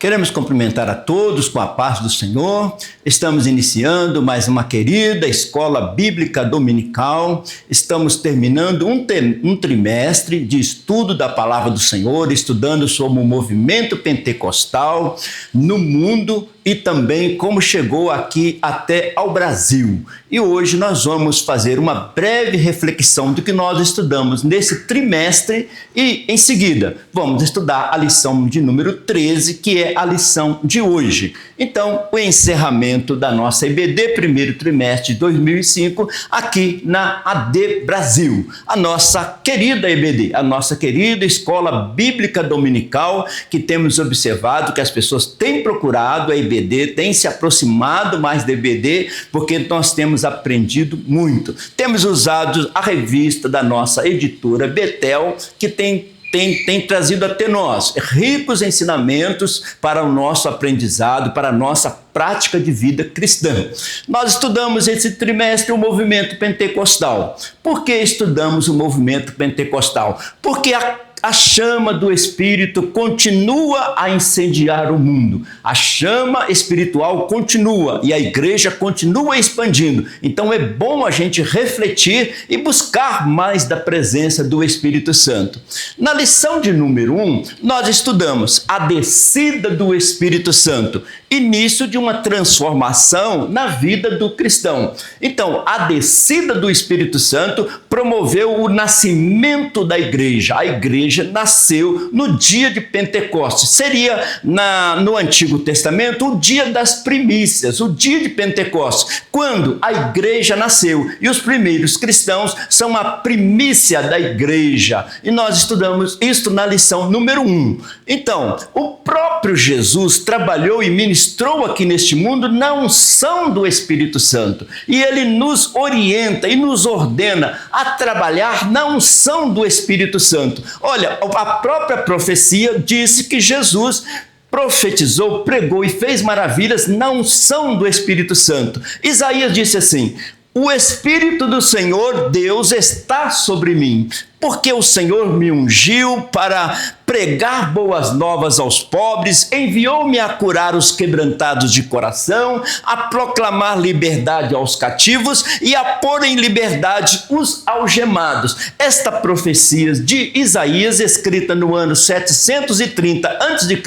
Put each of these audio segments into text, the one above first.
Queremos cumprimentar a todos com a paz do Senhor. Estamos iniciando mais uma querida escola bíblica dominical. Estamos terminando um trimestre de estudo da palavra do Senhor, estudando sobre o movimento pentecostal no mundo e também como chegou aqui até ao Brasil. E hoje nós vamos fazer uma breve reflexão do que nós estudamos nesse trimestre e, em seguida, vamos estudar a lição de número 13, que é a lição de hoje. Então, o encerramento da nossa EBD, primeiro trimestre de 2005, aqui na AD Brasil, a nossa querida EBD, a nossa querida Escola Bíblica Dominical, que temos observado que as pessoas têm procurado a EBD, têm se aproximado mais da EBD, porque nós temos aprendido muito. Temos usado a revista da nossa editora Betel, que tem trazido até nós ricos ensinamentos para o nosso aprendizado, para a nossa prática de vida cristã. Nós estudamos esse trimestre o movimento pentecostal. Por que estudamos o movimento pentecostal? Porque a chama do Espírito continua a incendiar o mundo. A chama espiritual continua e a igreja continua expandindo. Então é bom a gente refletir e buscar mais da presença do Espírito Santo. Na lição de número 1, nós estudamos a descida do Espírito Santo, início de uma transformação na vida do cristão. Então, a descida do Espírito Santo promoveu o nascimento da igreja. A igreja nasceu no dia de Pentecostes. Seria, no Antigo Testamento, o dia das primícias, o dia de Pentecostes, quando a igreja nasceu. E os primeiros cristãos são a primícia da igreja. E nós estudamos isso na lição número 1. Então, o próprio Jesus trabalhou e ministrou aqui neste mundo na unção do Espírito Santo. E ele nos orienta e nos ordena a trabalhar na unção do Espírito Santo. Olha, a própria profecia disse que Jesus profetizou, pregou e fez maravilhas na unção do Espírito Santo. Isaías disse assim: o Espírito do Senhor Deus está sobre mim, porque o Senhor me ungiu para pregar boas novas aos pobres, enviou-me a curar os quebrantados de coração, a proclamar liberdade aos cativos e a pôr em liberdade os algemados. Esta profecia de Isaías, escrita no ano 730 a.C.,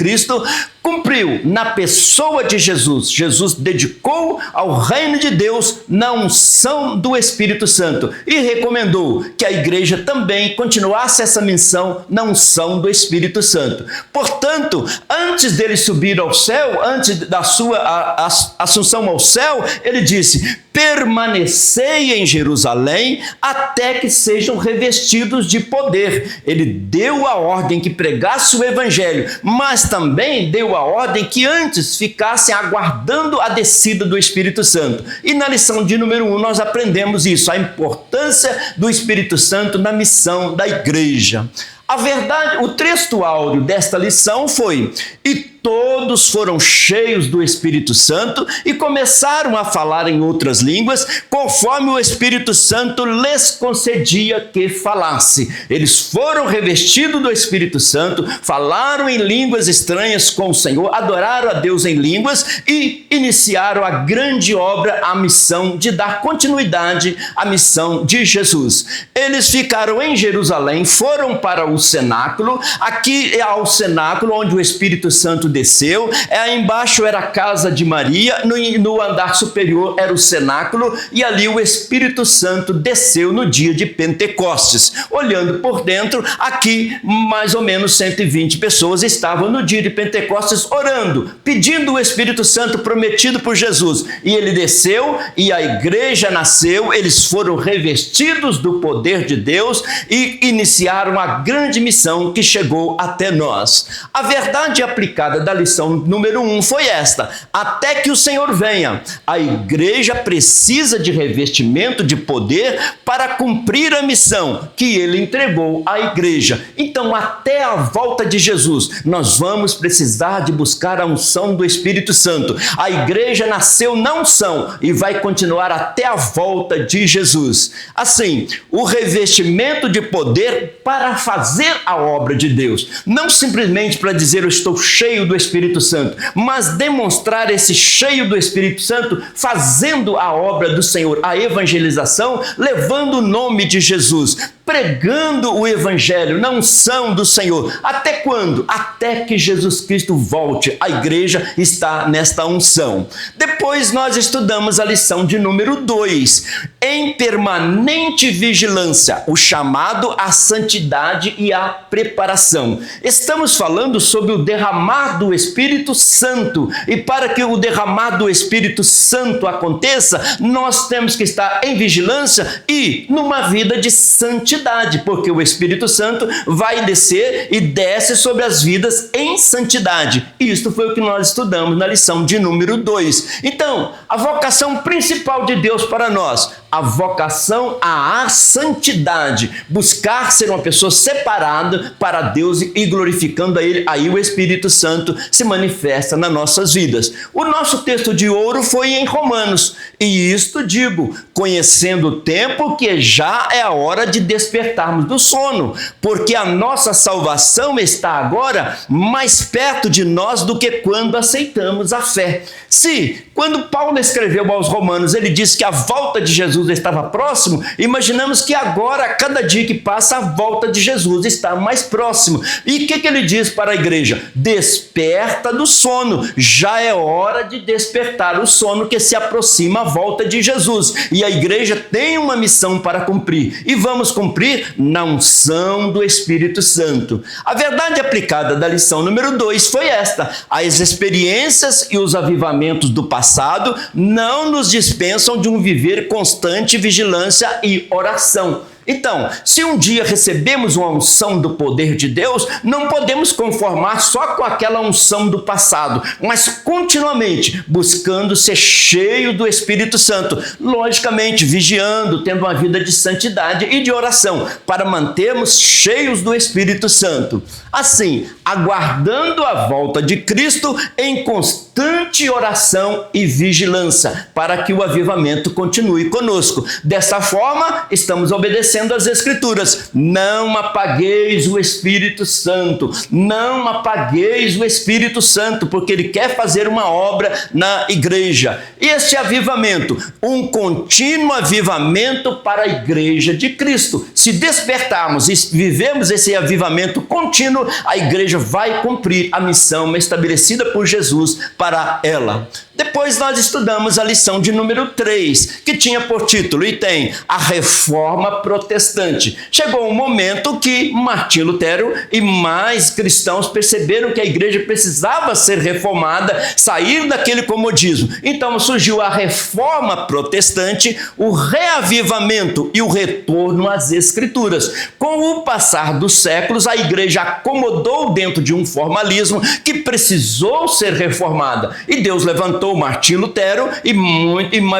cumpriu na pessoa de Jesus. Jesus dedicou ao reino de Deus na unção do Espírito Santo e recomendou que a igreja também continuasse essa missão na unção do Espírito Santo. Portanto, antes dele subir ao céu, antes da sua assunção ao céu, ele disse: permanecei em Jerusalém até que sejam revestidos de poder. Ele deu a ordem que pregasse o evangelho, mas também deu a ordem que antes ficassem aguardando a descida do Espírito Santo. E na lição de número 1 nós aprendemos isso, a importância do Espírito Santo na missão da igreja. A verdade, o texto áureo desta lição foi: e todos foram cheios do Espírito Santo e começaram a falar em outras línguas, conforme o Espírito Santo lhes concedia que falasse. Eles foram revestidos do Espírito Santo, falaram em línguas estranhas com o Senhor, adoraram a Deus em línguas e iniciaram a grande obra, a missão de dar continuidade à missão de Jesus. Eles ficaram em Jerusalém, foram para o cenáculo. Aqui é ao cenáculo onde o Espírito Santo desceu. Embaixo era a casa de Maria, no andar superior era o cenáculo, e ali o Espírito Santo desceu no dia de Pentecostes. Olhando por dentro, aqui mais ou menos 120 pessoas estavam no dia de Pentecostes orando, pedindo o Espírito Santo prometido por Jesus. E ele desceu e a igreja nasceu, eles foram revestidos do poder de Deus e iniciaram a grande missão que chegou até nós. A verdade aplicada da lição número 1 foi esta: até que o Senhor venha, a igreja precisa de revestimento de poder para cumprir a missão que ele entregou à igreja. Então, até a volta de Jesus, nós vamos precisar de buscar a unção do Espírito Santo. A igreja nasceu na unção e vai continuar até a volta de Jesus. Assim, o revestimento de poder para fazer a obra de Deus, não simplesmente para dizer eu estou cheio do Espírito Santo, mas demonstrar esse cheio do Espírito Santo fazendo a obra do Senhor, a evangelização, levando o nome de Jesus, pregando o evangelho na unção do Senhor. Até quando? Até que Jesus Cristo volte. A igreja está nesta unção. Depois nós estudamos a lição de número 2, em permanente vigilância, o chamado à santidade e à preparação. Estamos falando sobre o derramar do Espírito Santo, e para que o derramar do Espírito Santo aconteça, nós temos que estar em vigilância e numa vida de santidade, porque o Espírito Santo vai descer e desce sobre as vidas em santidade. E isto foi o que nós estudamos na lição de número 2. Então, a vocação principal de Deus para nós, a vocação à santidade, buscar ser uma pessoa separada para Deus e glorificando a Ele, aí o Espírito Santo se manifesta nas nossas vidas. O nosso texto de ouro foi em Romanos, e isto digo, conhecendo o tempo que já é a hora de despertarmos do sono, porque a nossa salvação está agora mais perto de nós do que quando aceitamos a fé. Se, quando Paulo escreveu aos Romanos, ele disse que a volta de Jesus estava próximo, imaginamos que agora, a cada dia que passa, a volta de Jesus está mais próximo. E o que ele diz para a igreja? Desperta do sono, já é hora de despertar o sono, que se aproxima a volta de Jesus. E a igreja tem uma missão para cumprir, e vamos cumprir na unção do Espírito Santo. A verdade aplicada da lição número 2 foi esta: as experiências e os avivamentos do passado não nos dispensam de um viver constante, vigilância e oração. Então, se um dia recebemos uma unção do poder de Deus, não podemos conformar só com aquela unção do passado, mas continuamente buscando ser cheio do Espírito Santo, logicamente vigiando, tendo uma vida de santidade e de oração, para mantermos cheios do Espírito Santo. Assim, aguardando a volta de Cristo em constante oração e vigilância, para que o avivamento continue conosco. Dessa forma, estamos obedecendo as Escrituras. Não apagueis o Espírito Santo, não apagueis o Espírito Santo, porque Ele quer fazer uma obra na igreja. Este avivamento, um contínuo avivamento para a igreja de Cristo. Se despertarmos e vivemos esse avivamento contínuo, a igreja vai cumprir a missão estabelecida por Jesus para ela. Depois nós estudamos a lição de número 3, que tinha por título, e tem, a Reforma Protestante. Chegou um momento que Martim Lutero e mais cristãos perceberam que a igreja precisava ser reformada, sair daquele comodismo. Então surgiu a Reforma Protestante, o reavivamento e o retorno às Escrituras. Com o passar dos séculos, a igreja acomodou dentro de um formalismo que precisou ser reformada. E Deus levantou Martim Lutero e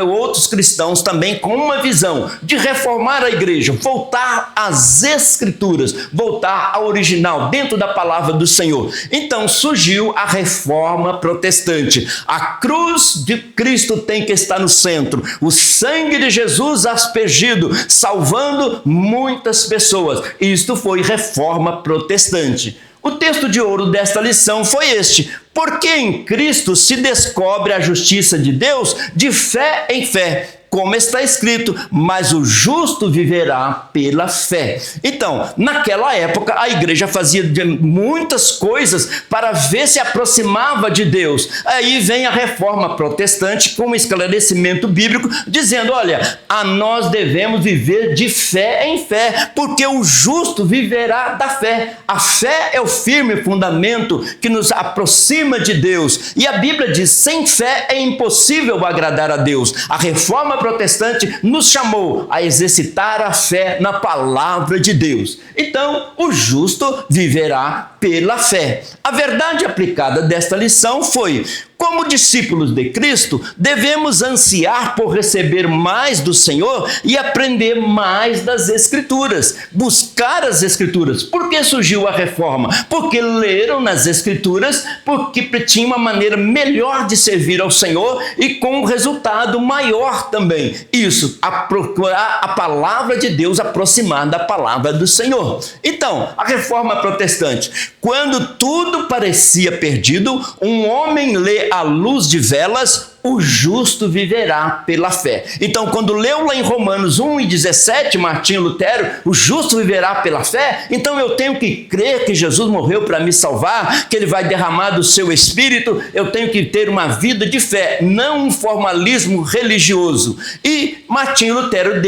outros cristãos também com uma visão de reformar a igreja, voltar às Escrituras, voltar ao original, dentro da palavra do Senhor. Então surgiu a Reforma Protestante. A cruz de Cristo tem que estar no centro, o sangue de Jesus aspergido, salvando muitas pessoas. Isto foi Reforma Protestante. O texto de ouro desta lição foi este: porque em Cristo se descobre a justiça de Deus de fé em fé. Como está escrito, mas o justo viverá pela fé. Então, naquela época, a igreja fazia muitas coisas para ver se aproximava de Deus. Aí vem a Reforma Protestante com um esclarecimento bíblico, dizendo, olha, a nós devemos viver de fé em fé, porque o justo viverá da fé. A fé é o firme fundamento que nos aproxima de Deus. E a Bíblia diz, sem fé é impossível agradar a Deus. A Reforma Protestante nos chamou a exercitar a fé na palavra de Deus. Então, o justo viverá pela fé. A verdade aplicada desta lição foi: Como discípulos de Cristo, devemos ansiar por receber mais do Senhor e aprender mais das Escrituras, buscar as Escrituras. Por que surgiu a reforma? Porque leram nas Escrituras, porque tinha uma maneira melhor de servir ao Senhor e com um resultado maior também. Isso, a procurar a palavra de Deus, aproximar da palavra do Senhor. Então, a reforma protestante, quando tudo parecia perdido, um homem lê à luz de velas: o justo viverá pela fé. Então, quando leu lá em Romanos 1:17, Martinho Lutero, o justo viverá pela fé, então eu tenho que crer que Jesus morreu para me salvar, que ele vai derramar do seu Espírito, eu tenho que ter uma vida de fé, não um formalismo religioso. E Martinho Lutero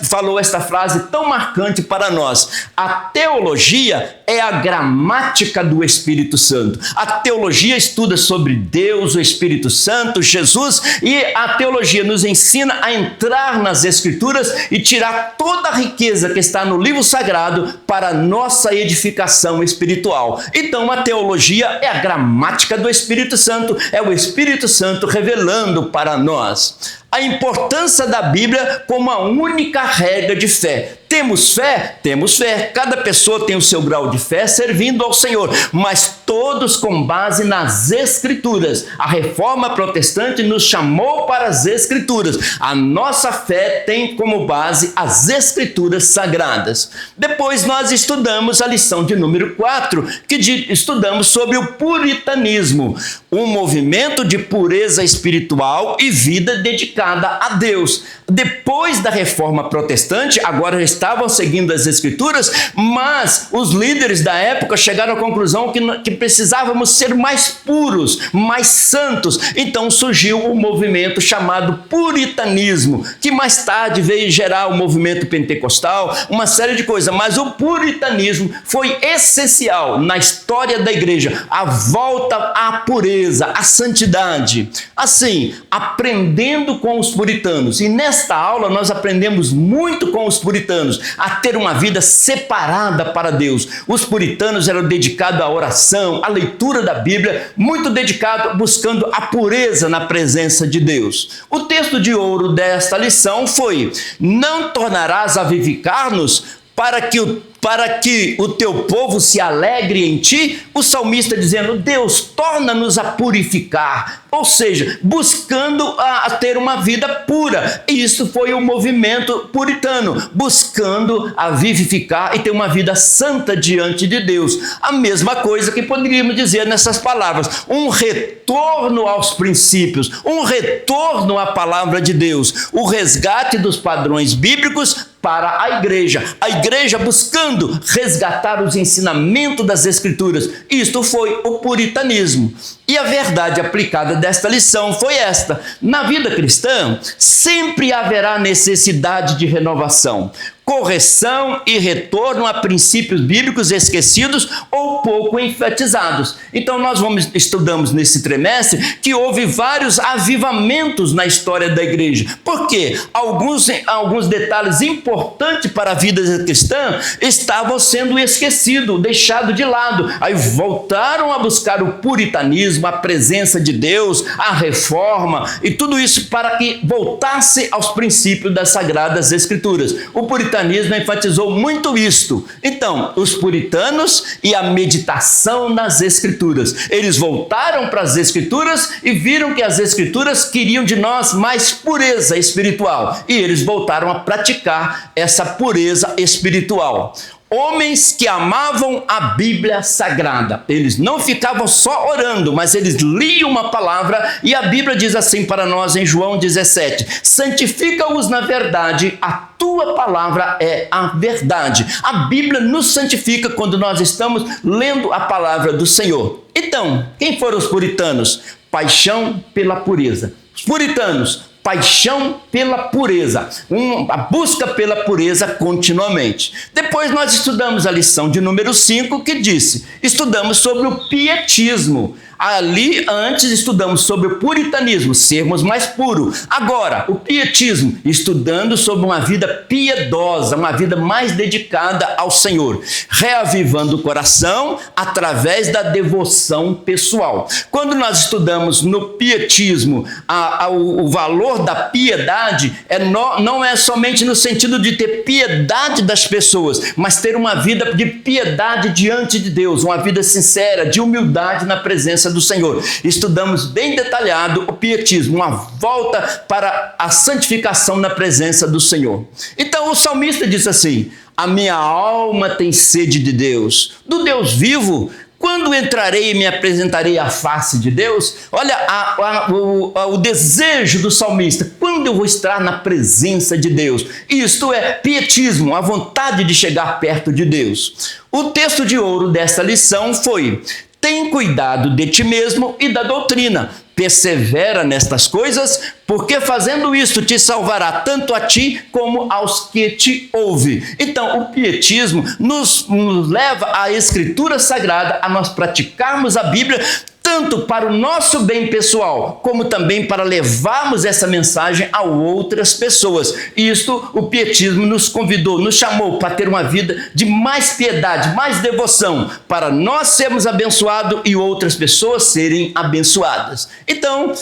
falou esta frase tão marcante para nós: a teologia é a gramática do Espírito Santo. A teologia estuda sobre Deus, o Espírito Santo, Jesus, e a teologia nos ensina a entrar nas Escrituras e tirar toda a riqueza que está no livro sagrado para a nossa edificação espiritual. Então, a teologia é a gramática do Espírito Santo, é o Espírito Santo revelando para nós a importância da Bíblia como a única regra de fé. Temos fé? Temos fé. Cada pessoa tem o seu grau de fé servindo ao Senhor, mas todos com base nas Escrituras. A reforma protestante nos chamou para as Escrituras. A nossa fé tem como base as Escrituras sagradas. Depois nós estudamos a lição de número 4, que estudamos sobre o puritanismo, um movimento de pureza espiritual e vida dedicada a Deus. Depois da reforma protestante, agora estavam seguindo as Escrituras, mas os líderes da época chegaram à conclusão que precisávamos ser mais puros, mais santos. Então surgiu o movimento chamado puritanismo, que mais tarde veio gerar o movimento pentecostal, uma série de coisas. Mas o puritanismo foi essencial na história da igreja, a volta à pureza, à santidade. Assim, aprendendo com os puritanos. E nesta aula nós aprendemos muito com os puritanos a ter uma vida separada para Deus. Os puritanos eram dedicados à oração, à leitura da Bíblia, muito dedicados buscando a pureza na presença de Deus. O texto de ouro desta lição foi: não tornarás a vivificar-nos para que o teu povo se alegre em ti. O salmista dizendo: Deus, torna-nos a purificar, ou seja, buscando a ter uma vida pura. E isso foi o movimento puritano, buscando a vivificar e ter uma vida santa diante de Deus. A mesma coisa que poderíamos dizer nessas palavras: um retorno aos princípios, um retorno à palavra de Deus, o resgate dos padrões bíblicos para a igreja buscando resgatar os ensinamentos das Escrituras. Isto foi o puritanismo. E a verdade aplicada desta lição foi esta: na vida cristã sempre haverá necessidade de renovação, correção e retorno a princípios bíblicos esquecidos ou pouco enfatizados. Então nós estudamos nesse trimestre que houve vários avivamentos na história da igreja. Por quê? Alguns detalhes importantes para a vida cristã estavam sendo esquecidos, deixados de lado. Aí voltaram a buscar o puritanismo, a presença de Deus, a reforma e tudo isso para que voltasse aos princípios das Sagradas Escrituras. O puritanismo enfatizou muito isto. Então, os puritanos e a meditação nas Escrituras. Eles voltaram para as Escrituras e viram que as Escrituras queriam de nós mais pureza espiritual. E eles voltaram a praticar essa pureza espiritual. Homens que amavam a Bíblia Sagrada. Eles não ficavam só orando, mas eles liam uma palavra, e a Bíblia diz assim para nós em João 17: santifica-os na verdade, a tua palavra é a verdade. A Bíblia nos santifica quando nós estamos lendo a palavra do Senhor. Então, quem foram os puritanos? Paixão pela pureza. Os puritanos, paixão pela pureza, a busca pela pureza continuamente. Depois nós estudamos a lição de número 5, que estudamos sobre o pietismo, Ali antes estudamos sobre o puritanismo, sermos mais puros. Agora, o pietismo, estudando sobre uma vida piedosa, uma vida mais dedicada ao Senhor, reavivando o coração através da devoção pessoal. Quando nós estudamos no pietismo o valor da piedade, não é somente no sentido de ter piedade das pessoas, mas ter uma vida de piedade diante de Deus, uma vida sincera, de humildade na presença do Senhor. Estudamos bem detalhado o pietismo, uma volta para a santificação na presença do Senhor. Então o salmista diz assim: a minha alma tem sede de Deus, do Deus vivo. Quando entrarei e me apresentarei à face de Deus? Olha o desejo do salmista. Quando eu vou estar na presença de Deus? Isto é pietismo, a vontade de chegar perto de Deus. O texto de ouro desta lição foi: tem cuidado de ti mesmo e da doutrina. Persevera nestas coisas, porque fazendo isto te salvará tanto a ti como aos que te ouvem. Então, o pietismo nos leva à Escritura Sagrada, a nós praticarmos a Bíblia, tanto para o nosso bem pessoal, como também para levarmos essa mensagem a outras pessoas. Isto, o pietismo nos convidou, nos chamou para ter uma vida de mais piedade, mais devoção, para nós sermos abençoados e outras pessoas serem abençoadas. Então,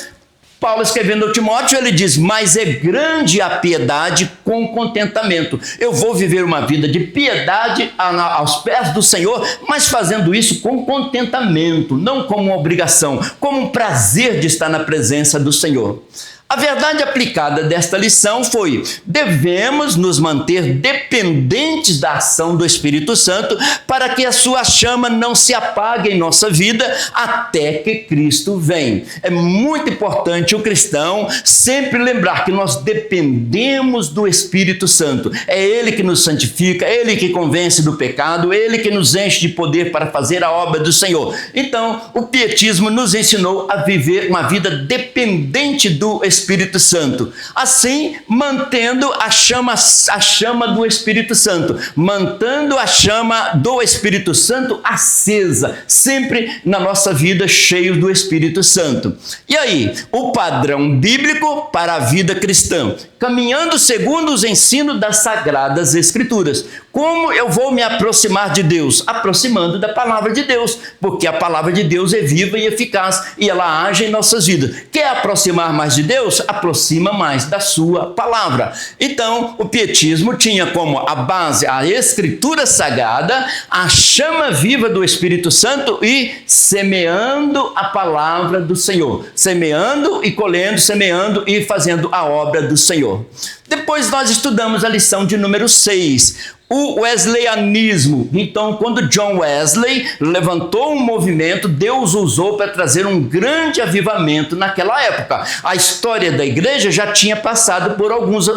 Paulo, escrevendo ao Timóteo, ele diz: mas é grande a piedade com contentamento. Eu vou viver uma vida de piedade aos pés do Senhor, mas fazendo isso com contentamento, não como uma obrigação, como um prazer de estar na presença do Senhor. A verdade aplicada desta lição foi: devemos nos manter dependentes da ação do Espírito Santo para que a sua chama não se apague em nossa vida até que Cristo venha. É muito importante o cristão sempre lembrar que nós dependemos do Espírito Santo. É Ele que nos santifica, é Ele que convence do pecado, é Ele que nos enche de poder para fazer a obra do Senhor. Então, o pietismo nos ensinou a viver uma vida dependente do Espírito Santo, assim mantendo a chama do Espírito Santo, mantendo a chama do Espírito Santo acesa, sempre na nossa vida cheio do Espírito Santo. E aí, o padrão bíblico para a vida cristã, caminhando segundo os ensinos das Sagradas Escrituras. Como eu vou me aproximar de Deus? Aproximando da palavra de Deus, porque a palavra de Deus é viva e eficaz e ela age em nossas vidas. Quer aproximar mais de Deus? Aproxima mais da sua palavra. Então, o pietismo tinha como a base a Escritura Sagrada, a chama viva do Espírito Santo e semeando a palavra do Senhor. Semeando e colhendo, semeando e fazendo a obra do Senhor. Depois nós estudamos a lição de número 6, o wesleyanismo. Então, quando John Wesley levantou um movimento, Deus usou para trazer um grande avivamento naquela época. A história da igreja já tinha passado por alguns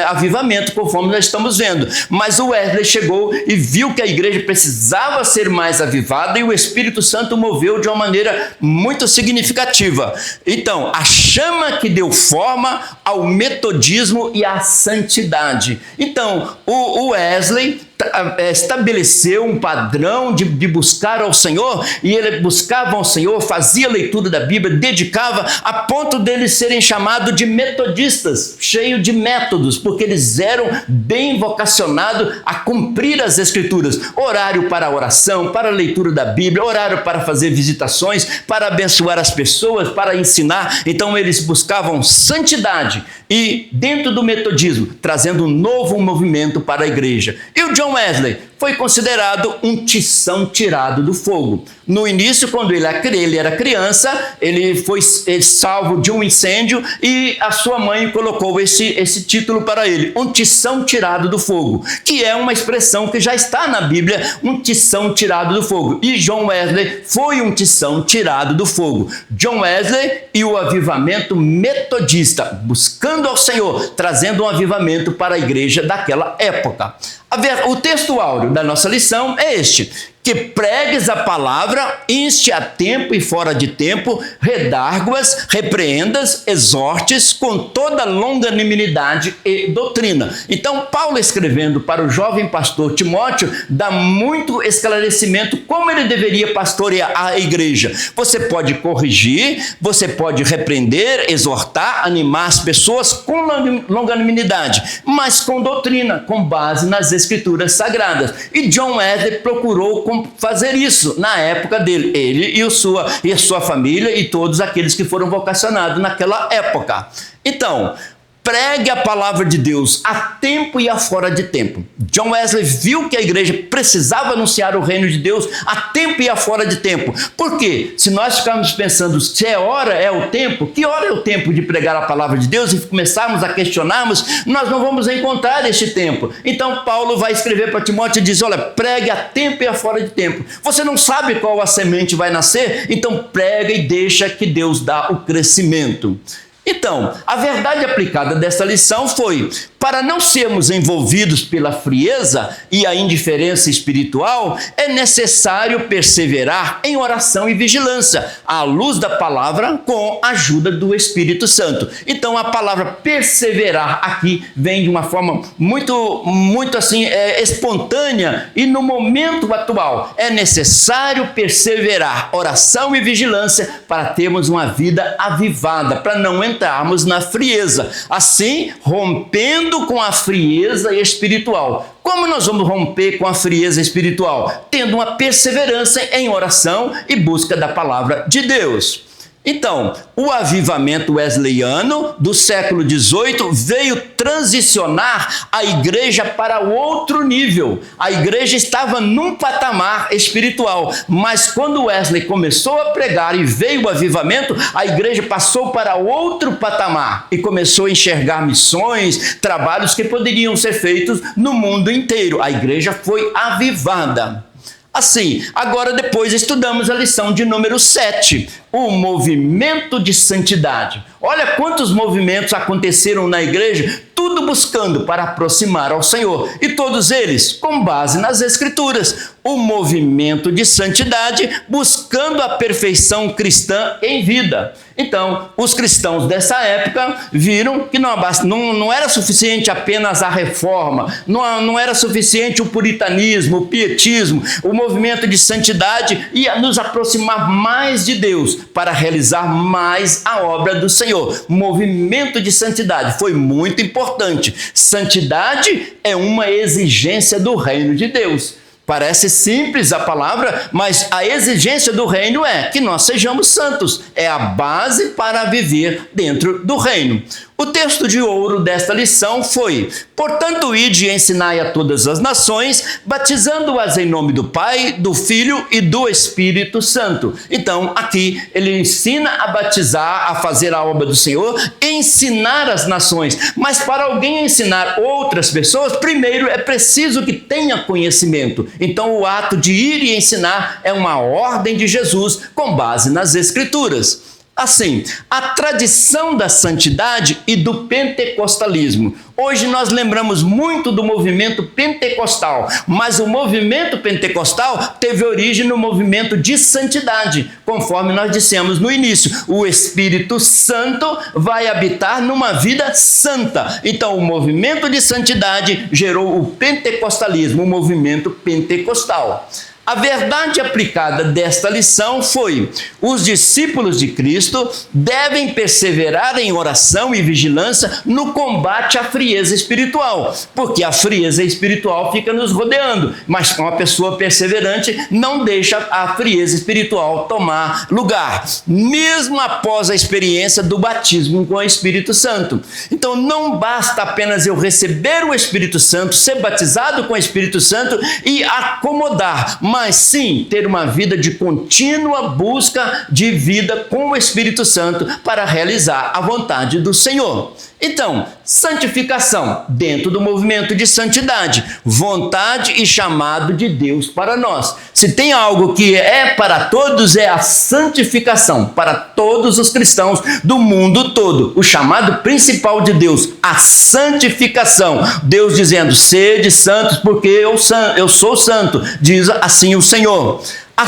avivamentos, conforme nós estamos vendo. Mas o Wesley chegou e viu que a igreja precisava ser mais avivada e o Espírito Santo moveu de uma maneira muito significativa. Então, a chama que deu forma ao metodismo e à santidade. Então, o Wesley estabeleceu um padrão de buscar ao Senhor, e ele buscava ao Senhor, fazia leitura da Bíblia, dedicava, a ponto deles serem chamados de metodistas, cheio de métodos, porque eles eram bem vocacionados a cumprir as Escrituras. Horário para a oração, para a leitura da Bíblia, horário para fazer visitações, para abençoar as pessoas, para ensinar. Então eles buscavam santidade e, dentro do metodismo, trazendo um novo movimento para a igreja. E o John Wesley foi considerado um tição tirado do fogo. No início, quando ele era criança, ele foi salvo de um incêndio e a sua mãe colocou esse título para ele, um tição tirado do fogo, que é uma expressão que já está na Bíblia, um tição tirado do fogo. E John Wesley foi um tição tirado do fogo. John Wesley e o avivamento metodista, buscando ao Senhor, trazendo um avivamento para a igreja daquela época. O texto áureo da nossa lição é este: que pregues a palavra, inste a tempo e fora de tempo, redargue-as, repreendas, exortes com toda longanimidade e doutrina. Então, Paulo, escrevendo para o jovem pastor Timóteo, dá muito esclarecimento como ele deveria pastorear a igreja. Você pode corrigir, você pode repreender, exortar, animar as pessoas com longanimidade, mas com doutrina, com base nas escrituras sagradas. E John Wesley procurou fazer isso na época dele, ele e a sua família e todos aqueles que foram vocacionados naquela época. Então, pregue a palavra de Deus a tempo e a fora de tempo. John Wesley viu que a igreja precisava anunciar o reino de Deus a tempo e a fora de tempo. Por quê? Se nós ficarmos pensando se é hora, é o tempo, que hora é o tempo de pregar a palavra de Deus e começarmos a questionarmos, nós não vamos encontrar este tempo. Então Paulo vai escrever para Timóteo e diz, olha, pregue a tempo e a fora de tempo. Você não sabe qual a semente vai nascer? Então prega e deixa que Deus dá o crescimento. Então, a verdade aplicada desta lição foi, para não sermos envolvidos pela frieza e a indiferença espiritual, é necessário perseverar em oração e vigilância, à luz da palavra, com a ajuda do Espírito Santo. Então, a palavra perseverar aqui vem de uma forma muito assim, espontânea e no momento atual. É necessário perseverar, oração e vigilância, para termos uma vida avivada, para não entrarmos na frieza, assim rompendo com a frieza espiritual. Como nós vamos romper com a frieza espiritual? Tendo uma perseverança em oração e busca da palavra de Deus. Então, o avivamento wesleyano do século XVIII veio transicionar a igreja para outro nível. A igreja estava num patamar espiritual, mas quando Wesley começou a pregar e veio o avivamento, a igreja passou para outro patamar e começou a enxergar missões, trabalhos que poderiam ser feitos no mundo inteiro. A igreja foi avivada. Assim, agora depois estudamos a lição de número 7, o movimento de santidade. Olha quantos movimentos aconteceram na igreja, tudo buscando para aproximar ao Senhor, e todos eles com base nas Escrituras. O movimento de santidade buscando a perfeição cristã em vida. Então, os cristãos dessa época viram que não era suficiente apenas a reforma, não era suficiente o puritanismo, o pietismo, o movimento de santidade ia nos aproximar mais de Deus para realizar mais a obra do Senhor. Movimento de santidade foi muito importante. Santidade é uma exigência do reino de Deus. Parece simples a palavra, mas a exigência do reino é que nós sejamos santos. É a base para viver dentro do reino. O texto de ouro desta lição foi: portanto, ide e ensinai a todas as nações, batizando-as em nome do Pai, do Filho e do Espírito Santo. Então, aqui ele ensina a batizar, a fazer a obra do Senhor, ensinar as nações. Mas para alguém ensinar outras pessoas, primeiro é preciso que tenha conhecimento. Então, o ato de ir e ensinar é uma ordem de Jesus com base nas Escrituras. Assim, a tradição da santidade e do pentecostalismo. Hoje nós lembramos muito do movimento pentecostal, mas o movimento pentecostal teve origem no movimento de santidade. Conforme nós dissemos no início, o Espírito Santo vai habitar numa vida santa. Então, o movimento de santidade gerou o pentecostalismo, o movimento pentecostal. A verdade aplicada desta lição foi: os discípulos de Cristo devem perseverar em oração e vigilância no combate à frieza espiritual, porque a frieza espiritual fica nos rodeando, mas uma pessoa perseverante não deixa a frieza espiritual tomar lugar, mesmo após a experiência do batismo com o Espírito Santo. Então não basta apenas eu receber o Espírito Santo, ser batizado com o Espírito Santo e acomodar, mas sim ter uma vida de contínua busca de vida com o Espírito Santo para realizar a vontade do Senhor. Então, santificação, dentro do movimento de santidade, vontade e chamado de Deus para nós. Se tem algo que é para todos, é a santificação, para todos os cristãos do mundo todo. O chamado principal de Deus, a santificação. Deus dizendo, sede santos porque eu sou santo, diz assim o Senhor. A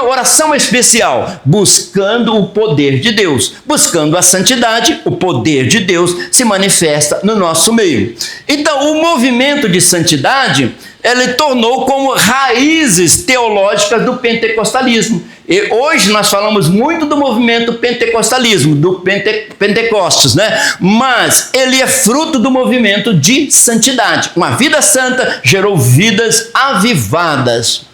oração especial, buscando o poder de Deus, buscando a santidade, o poder de Deus se manifesta no nosso meio. Então, o movimento de santidade, ele tornou como raízes teológicas do pentecostalismo. E hoje nós falamos muito do movimento pentecostalismo, do Pentecostes, né? Mas ele é fruto do movimento de santidade. Uma vida santa gerou vidas avivadas.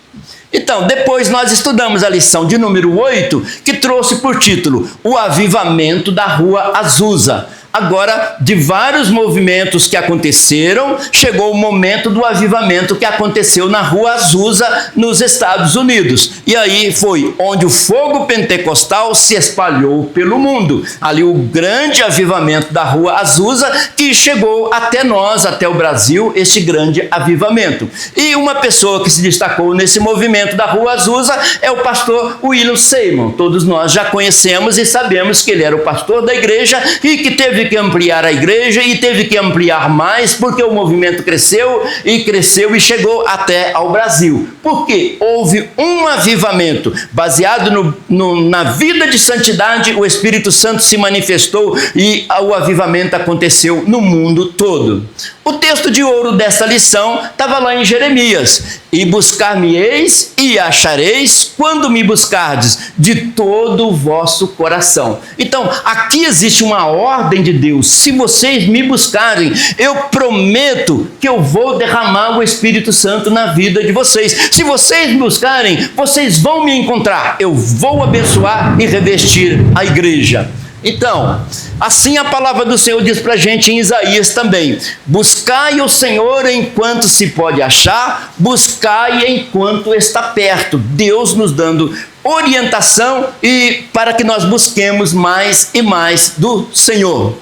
Então, depois nós estudamos a lição de número 8, que trouxe por título O Avivamento da Rua Azusa. Agora, de vários movimentos que aconteceram, chegou o momento do avivamento que aconteceu na Rua Azusa, nos Estados Unidos. E aí foi onde o fogo pentecostal se espalhou pelo mundo. Ali o grande avivamento da Rua Azusa, que chegou até nós, até o Brasil, este grande avivamento. E uma pessoa que se destacou nesse movimento da Rua Azusa é o pastor William Seymour. Todos nós já conhecemos e sabemos que ele era o pastor da igreja e que teve que ampliar a igreja e teve que ampliar mais porque o movimento cresceu e chegou até ao Brasil. Porque houve um avivamento baseado na vida de santidade, o Espírito Santo se manifestou e o avivamento aconteceu no mundo todo. O texto de ouro dessa lição estava lá em Jeremias. E buscar-me-eis e achareis quando me buscardes de todo o vosso coração. Então, aqui existe uma ordem de Deus. Se vocês me buscarem, eu prometo que eu vou derramar o Espírito Santo na vida de vocês. Se vocês me buscarem, vocês vão me encontrar. Eu vou abençoar e revestir a igreja. Então, assim a palavra do Senhor diz para a gente em Isaías também: buscai o Senhor enquanto se pode achar, buscai enquanto está perto. Deus nos dando orientação e para que nós busquemos mais e mais do Senhor.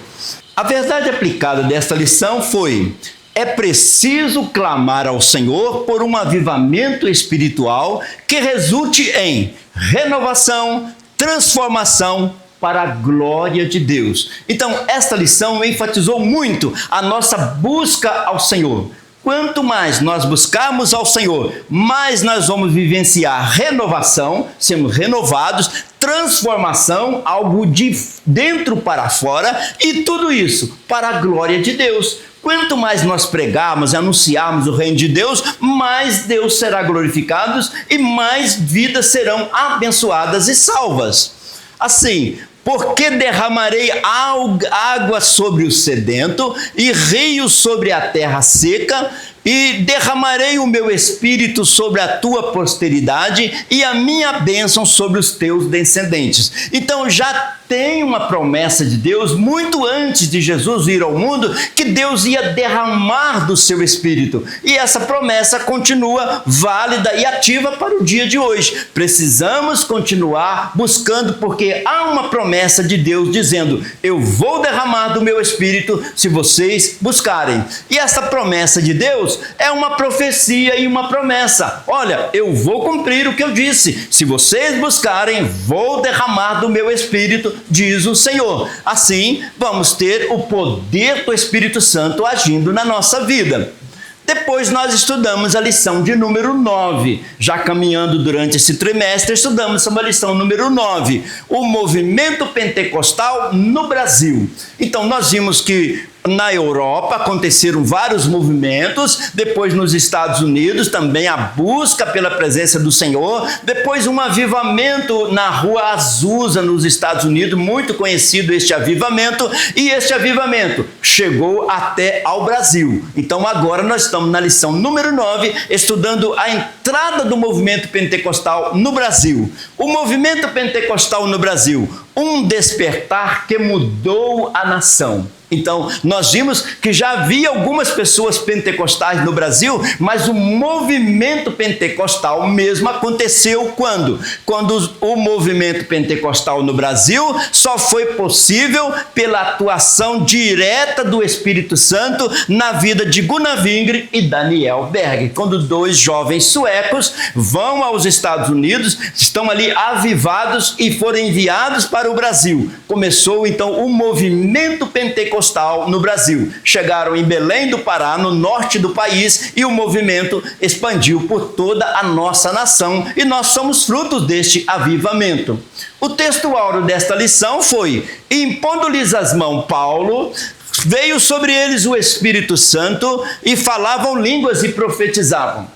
A verdade aplicada desta lição foi: é preciso clamar ao Senhor por um avivamento espiritual que resulte em renovação, transformação, para a glória de Deus. Então, esta lição enfatizou muito a nossa busca ao Senhor. Quanto mais nós buscarmos ao Senhor, mais nós vamos vivenciar renovação, sermos renovados, transformação, algo de dentro para fora, e tudo isso para a glória de Deus. Quanto mais nós pregarmos e anunciarmos o reino de Deus, mais Deus será glorificado e mais vidas serão abençoadas e salvas. Assim, porque derramarei água sobre o sedento e rios sobre a terra seca, e derramarei o meu espírito sobre a tua posteridade e a minha bênção sobre os teus descendentes. Então já tem uma promessa de Deus muito antes de Jesus vir ao mundo, que Deus ia derramar do seu espírito. E essa promessa continua válida e ativa para o dia de hoje. Precisamos continuar buscando, porque há uma promessa de Deus dizendo: eu vou derramar do meu espírito se vocês buscarem. E essa promessa de Deus é uma profecia e uma promessa. Olha, eu vou cumprir o que eu disse. Se vocês buscarem, vou derramar do meu espírito, diz o Senhor. Assim, vamos ter o poder do Espírito Santo agindo na nossa vida. Depois nós estudamos a lição de número 9. Já caminhando durante esse trimestre, estudamos uma lição número 9. O movimento pentecostal no Brasil. Então nós vimos que na Europa aconteceram vários movimentos, depois nos Estados Unidos também a busca pela presença do Senhor, depois um avivamento na Rua Azusa nos Estados Unidos, muito conhecido este avivamento, e este avivamento chegou até ao Brasil. Então agora nós estamos na lição número 9, estudando a entrada do movimento pentecostal no Brasil. O movimento pentecostal no Brasil, um despertar que mudou a nação. Então, nós vimos que já havia algumas pessoas pentecostais no Brasil, mas o movimento pentecostal mesmo aconteceu quando? Quando o movimento pentecostal no Brasil só foi possível pela atuação direta do Espírito Santo na vida de Gunnar Wingre e Daniel Berg. Quando dois jovens suecos vão aos Estados Unidos, estão ali avivados e foram enviados para o Brasil. Começou então o movimento pentecostal no Brasil. Chegaram em Belém do Pará, no norte do país, e o movimento expandiu por toda a nossa nação, e nós somos frutos deste avivamento. O texto áureo desta lição foi: impondo-lhes as mãos Paulo, veio sobre eles o Espírito Santo, e falavam línguas e profetizavam.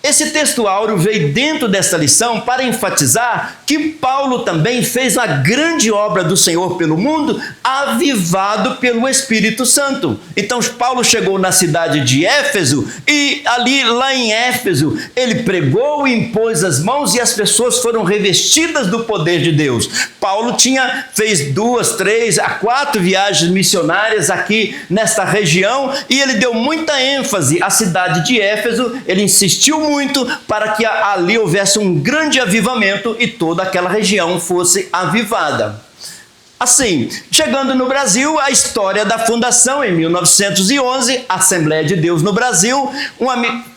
Esse texto áureo veio dentro desta lição para enfatizar que Paulo também fez a grande obra do Senhor pelo mundo, avivado pelo Espírito Santo. Então Paulo chegou na cidade de Éfeso e lá em Éfeso, ele pregou e impôs as mãos e as pessoas foram revestidas do poder de Deus. Paulo fez 2, 3, 4 viagens missionárias aqui nesta região e ele deu muita ênfase à cidade de Éfeso. Ele insistiu muito para que ali houvesse um grande avivamento e toda aquela região fosse avivada. Assim, chegando no Brasil, a história da fundação em 1911, a Assembleia de Deus no Brasil,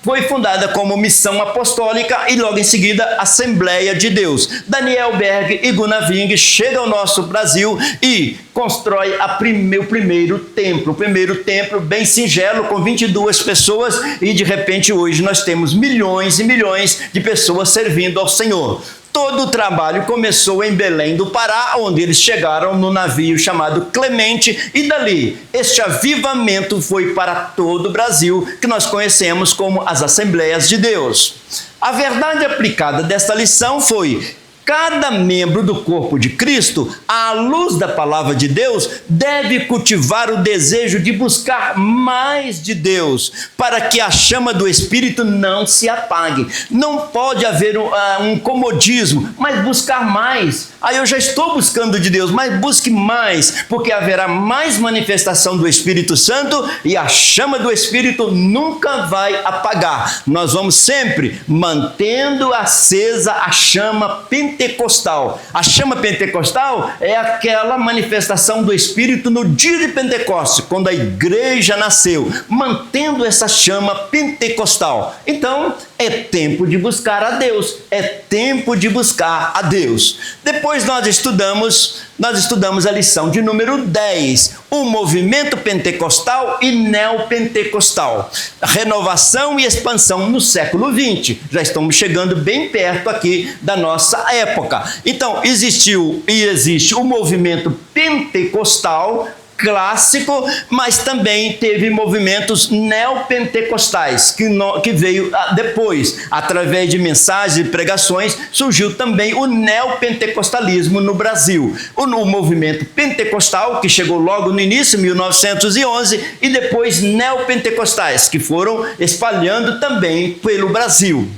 foi fundada como Missão Apostólica e logo em seguida Assembleia de Deus. Daniel Berg e Gunnar Wingre chegam ao nosso Brasil e constrói o primeiro templo bem singelo, com 22 pessoas, e de repente hoje nós temos milhões e milhões de pessoas servindo ao Senhor. Todo o trabalho começou em Belém do Pará, onde eles chegaram no navio chamado Clemente, e dali este avivamento foi para todo o Brasil, que nós conhecemos como as Assembleias de Deus. A verdade aplicada desta lição foi: cada membro do corpo de Cristo, à luz da palavra de Deus, deve cultivar o desejo de buscar mais de Deus, para que a chama do Espírito não se apague. Não pode haver um comodismo, mas buscar mais. Eu já estou buscando de Deus, mas busque mais, porque haverá mais manifestação do Espírito Santo e a chama do Espírito nunca vai apagar. Nós vamos sempre mantendo acesa a chama pentecostal. A chama pentecostal é aquela manifestação do Espírito no dia de Pentecostes, quando a igreja nasceu, mantendo essa chama pentecostal. Então, é tempo de buscar a Deus, é tempo de buscar a Deus. Depois nós estudamos a lição de número 10, o movimento pentecostal e neopentecostal, renovação e expansão no século XX. Já estamos chegando bem perto aqui da nossa época. Então, existiu e existe o movimento pentecostal clássico, mas também teve movimentos neopentecostais, que veio depois, através de mensagens e pregações, surgiu também o neopentecostalismo no Brasil. O movimento pentecostal, que chegou logo no início, 1911, e depois neopentecostais, que foram espalhando também pelo Brasil.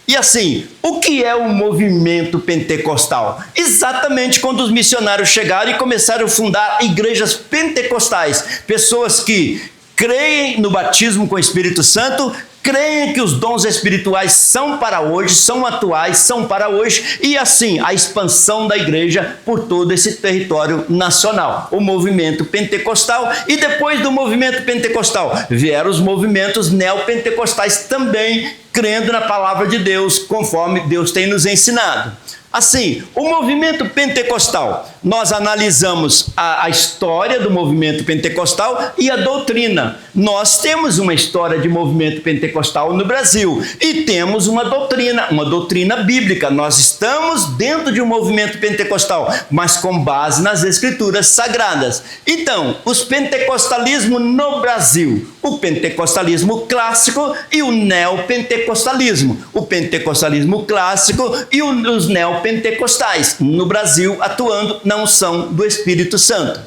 E assim, o que é o movimento pentecostal? Exatamente quando os missionários chegaram e começaram a fundar igrejas pentecostais, pessoas que creem no batismo com o Espírito Santo, creem que os dons espirituais são para hoje, são atuais, são para hoje, e assim a expansão da igreja por todo esse território nacional. O movimento pentecostal, e depois do movimento pentecostal vieram os movimentos neopentecostais também, crendo na palavra de Deus, conforme Deus tem nos ensinado. Assim, o movimento pentecostal, nós analisamos a história do movimento pentecostal e a doutrina. Nós temos uma história de movimento pentecostal no Brasil e temos uma doutrina bíblica. Nós estamos dentro de um movimento pentecostal, mas com base nas escrituras sagradas. Então, os pentecostalismo no Brasil, o pentecostalismo clássico e o neopentecostalismo. O pentecostalismo clássico e os neopentecostais no Brasil atuando na unção do Espírito Santo.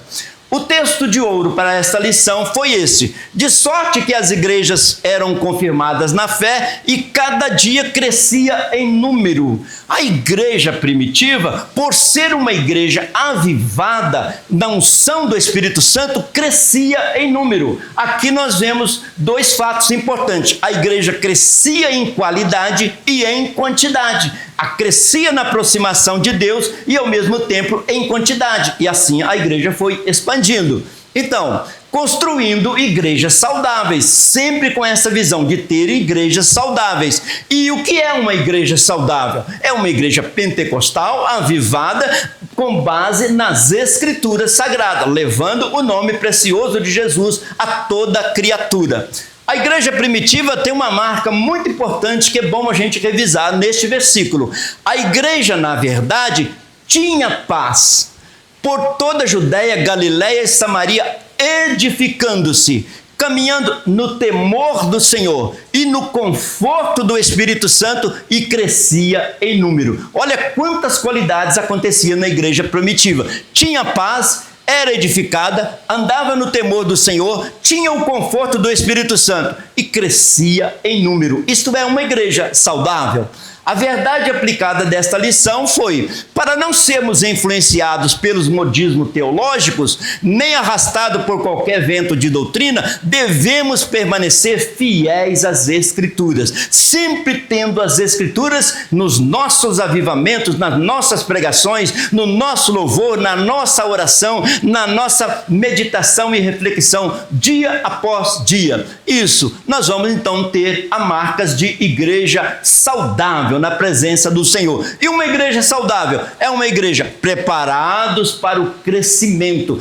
O texto de ouro para esta lição foi esse: de sorte que as igrejas eram confirmadas na fé e cada dia crescia em número. A igreja primitiva, por ser uma igreja avivada na unção do Espírito Santo, crescia em número. Aqui nós vemos dois fatos importantes: a igreja crescia em qualidade e em quantidade. Crescia na aproximação de Deus e ao mesmo tempo em quantidade, e assim a igreja foi expandindo. Então, construindo igrejas saudáveis, sempre com essa visão de ter igrejas saudáveis. E o que é uma igreja saudável? É uma igreja pentecostal, avivada, com base nas Escrituras Sagradas, levando o nome precioso de Jesus a toda criatura. A igreja primitiva tem uma marca muito importante que é bom a gente revisar neste versículo. A igreja, na verdade, tinha paz por toda a Judéia, Galiléia e Samaria, edificando-se, caminhando no temor do Senhor e no conforto do Espírito Santo, e crescia em número. Olha quantas qualidades aconteciam na igreja primitiva. Tinha paz, era edificada, andava no temor do Senhor, tinha o conforto do Espírito Santo e crescia em número. Isto é uma igreja saudável. A verdade aplicada desta lição foi: para não sermos influenciados pelos modismos teológicos, nem arrastados por qualquer vento de doutrina, devemos permanecer fiéis às Escrituras, sempre tendo as Escrituras nos nossos avivamentos, nas nossas pregações, no nosso louvor, na nossa oração, na nossa meditação e reflexão, dia após dia. Isso, nós vamos então ter as marcas de igreja saudável na presença do Senhor. E uma igreja saudável é uma igreja preparados para o crescimento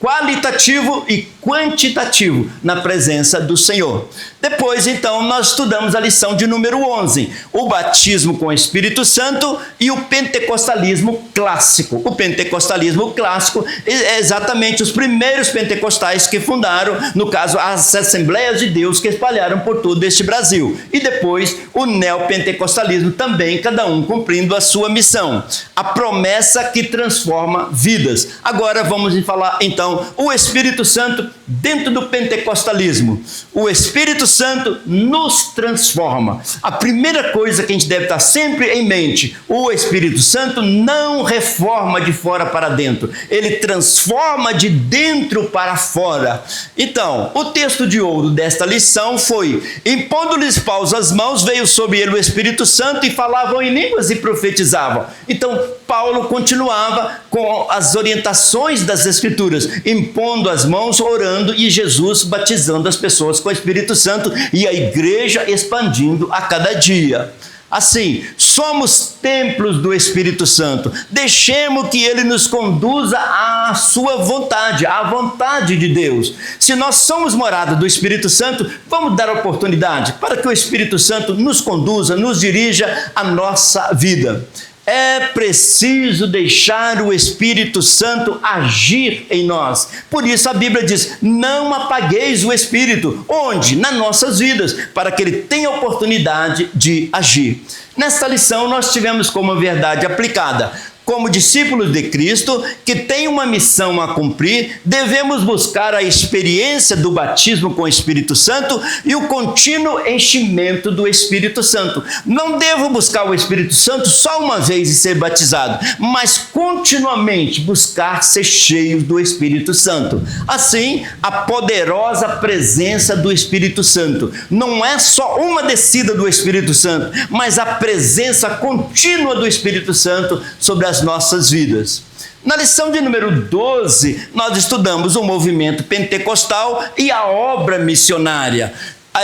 qualitativo e quantitativo na presença do Senhor. Depois, então, nós estudamos a lição de número 11, o batismo com o Espírito Santo e o pentecostalismo clássico. O pentecostalismo clássico é exatamente os primeiros pentecostais que fundaram, no caso, as Assembleias de Deus que espalharam por todo este Brasil. E depois, o neopentecostalismo também, cada um cumprindo a sua missão. A promessa que transforma vidas. Agora vamos falar, então, o Espírito Santo dentro do pentecostalismo. O Espírito Santo nos transforma. A primeira coisa que a gente deve estar sempre em mente: o Espírito Santo não reforma de fora para dentro, ele transforma de dentro para fora. Então, o texto de ouro desta lição foi: impondo-lhes Paulo as mãos, veio sobre ele o Espírito Santo e falavam em línguas e profetizavam. Então, Paulo continuava com as orientações das Escrituras, impondo as mãos, orando, e Jesus batizando as pessoas com o Espírito Santo e a igreja expandindo a cada dia. Assim, somos templos do Espírito Santo. Deixemos que ele nos conduza à sua vontade, à vontade de Deus. Se nós somos morada do Espírito Santo, vamos dar oportunidade para que o Espírito Santo nos conduza, nos dirija a nossa vida. É preciso deixar o Espírito Santo agir em nós. Por isso a Bíblia diz: não apagueis o Espírito. Onde? Nas nossas vidas, para que ele tenha oportunidade de agir. Nesta lição nós tivemos como verdade aplicada: como discípulos de Cristo, que tem uma missão a cumprir, devemos buscar a experiência do batismo com o Espírito Santo e o contínuo enchimento do Espírito Santo. Não devo buscar o Espírito Santo só uma vez e ser batizado, mas continuamente buscar ser cheio do Espírito Santo. Assim, a poderosa presença do Espírito Santo não é só uma descida do Espírito Santo, mas a presença contínua do Espírito Santo sobre as nossas vidas. Na lição de número 12, nós estudamos o movimento pentecostal e a obra missionária,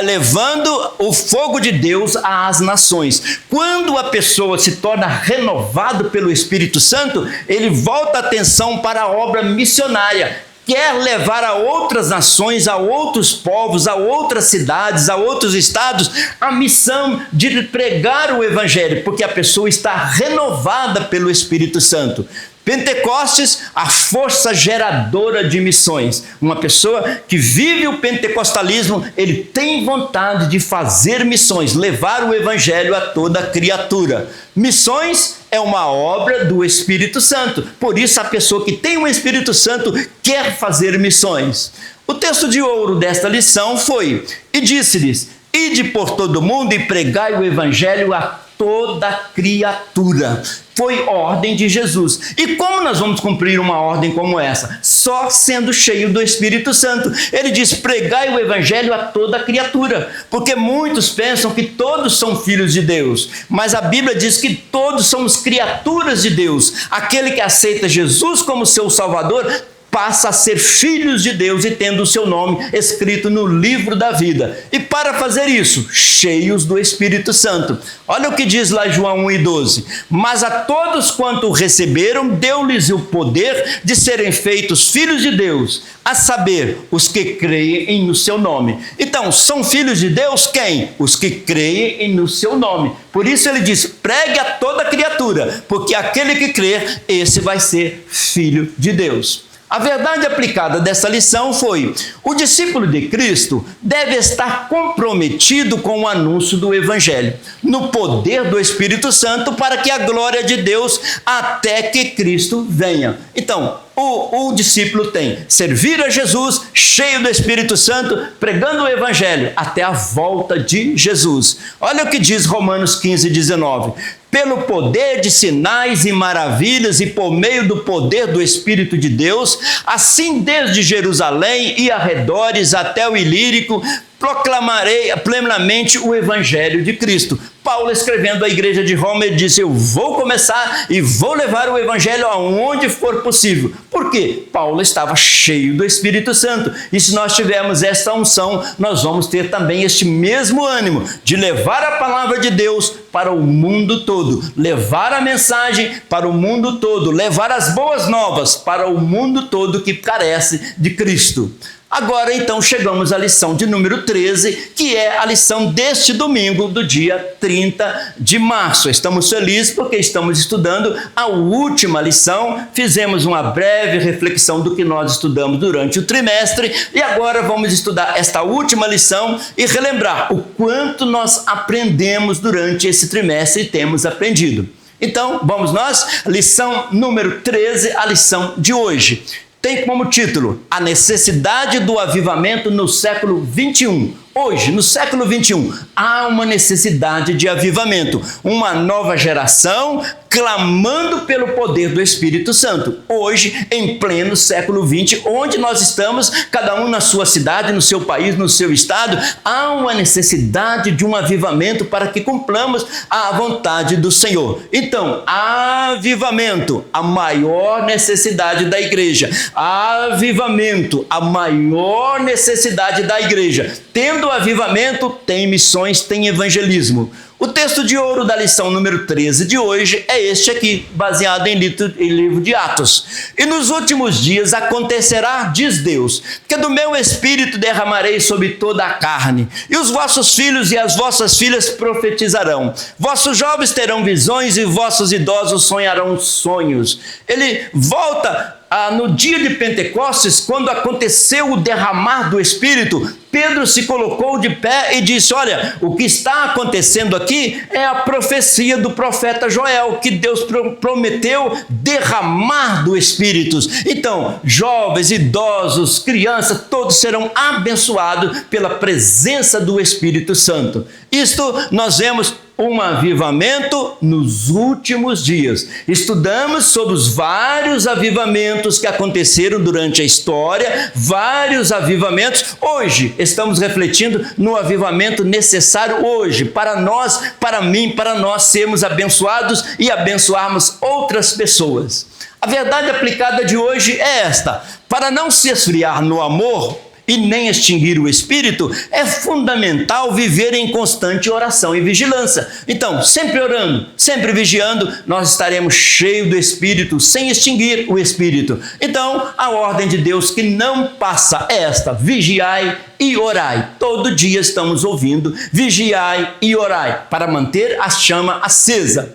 levando o fogo de Deus às nações. Quando a pessoa se torna renovado pelo Espírito Santo, ele volta a atenção para a obra missionária. Quer levar a outras nações, a outros povos, a outras cidades, a outros estados, a missão de pregar o Evangelho, porque a pessoa está renovada pelo Espírito Santo. Pentecostes, a força geradora de missões. Uma pessoa que vive o pentecostalismo, ele tem vontade de fazer missões, levar o evangelho a toda criatura. Missões é uma obra do Espírito Santo. Por isso, a pessoa que tem o Espírito Santo quer fazer missões. O texto de ouro desta lição foi: e disse-lhes, ide por todo mundo e pregai o evangelho a toda criatura. Foi ordem de Jesus. E como nós vamos cumprir uma ordem como essa? Só sendo cheio do Espírito Santo. Ele diz, pregai o evangelho a toda criatura. Porque muitos pensam que todos são filhos de Deus. Mas a Bíblia diz que todos somos criaturas de Deus. Aquele que aceita Jesus como seu Salvador passa a ser filhos de Deus e tendo o seu nome escrito no livro da vida. E para fazer isso, cheios do Espírito Santo. Olha o que diz lá João 1:12. Mas a todos quanto receberam, deu-lhes o poder de serem feitos filhos de Deus, a saber, os que creem no seu nome. Então, são filhos de Deus quem? Os que creem no seu nome. Por isso ele diz, pregue a toda criatura, porque aquele que crer, esse vai ser filho de Deus. A verdade aplicada dessa lição foi: o discípulo de Cristo deve estar comprometido com o anúncio do Evangelho, no poder do Espírito Santo, para que a glória de Deus até que Cristo venha. Então, o discípulo tem servir a Jesus, cheio do Espírito Santo, pregando o Evangelho, até a volta de Jesus. Olha o que diz Romanos 15:19. Pelo poder de sinais e maravilhas e por meio do poder do Espírito de Deus, assim desde Jerusalém e arredores até o Ilírico, proclamarei plenamente o Evangelho de Cristo. Paulo, escrevendo à igreja de Roma, ele disse, eu vou começar e vou levar o Evangelho aonde for possível. Por quê? Paulo estava cheio do Espírito Santo. E se nós tivermos esta unção, nós vamos ter também este mesmo ânimo de levar a palavra de Deus para o mundo todo, levar a mensagem para o mundo todo, levar as boas novas para o mundo todo que carece de Cristo. Agora, então, chegamos à lição de número 13, que é a lição deste domingo, do dia 30 de março. Estamos felizes porque estamos estudando a última lição, fizemos uma breve reflexão do que nós estudamos durante o trimestre e agora vamos estudar esta última lição e relembrar o quanto nós aprendemos durante esse trimestre e temos aprendido. Então, vamos nós? Lição número 13, a lição de hoje. Tem como título, a necessidade do avivamento no século XXI. Hoje, no século XXI, há uma necessidade de avivamento. Uma nova geração clamando pelo poder do Espírito Santo. Hoje, em pleno século XX, onde nós estamos, cada um na sua cidade, no seu país, no seu estado, há uma necessidade de um avivamento para que cumpramos a vontade do Senhor. Então, avivamento, a maior necessidade da igreja. Avivamento, a maior necessidade da igreja. Tendo avivamento, tem missões, tem evangelismo. O texto de ouro da lição número 13 de hoje é este aqui, baseado em livro de Atos. E nos últimos dias acontecerá, diz Deus, que do meu espírito derramarei sobre toda a carne, e os vossos filhos e as vossas filhas profetizarão, vossos jovens terão visões e vossos idosos sonharão sonhos. Ele volta no dia de Pentecostes, quando aconteceu o derramar do Espírito. Pedro se colocou de pé e disse, olha, o que está acontecendo aqui é a profecia do profeta Joel, que Deus prometeu derramar do Espírito. Então, jovens, idosos, crianças, todos serão abençoados pela presença do Espírito Santo. Isto nós vemos um avivamento nos últimos dias. Estudamos sobre os vários avivamentos que aconteceram durante a história, vários avivamentos. Hoje estamos refletindo no avivamento necessário hoje, para nós, para mim, para nós sermos abençoados e abençoarmos outras pessoas. A verdade aplicada de hoje é esta: para não se esfriar no amor e nem extinguir o espírito, é fundamental viver em constante oração e vigilância. Então, sempre orando, sempre vigiando, nós estaremos cheios do Espírito, sem extinguir o Espírito. Então, a ordem de Deus que não passa é esta: vigiai e orai. Todo dia estamos ouvindo, vigiai e orai, para manter a chama acesa.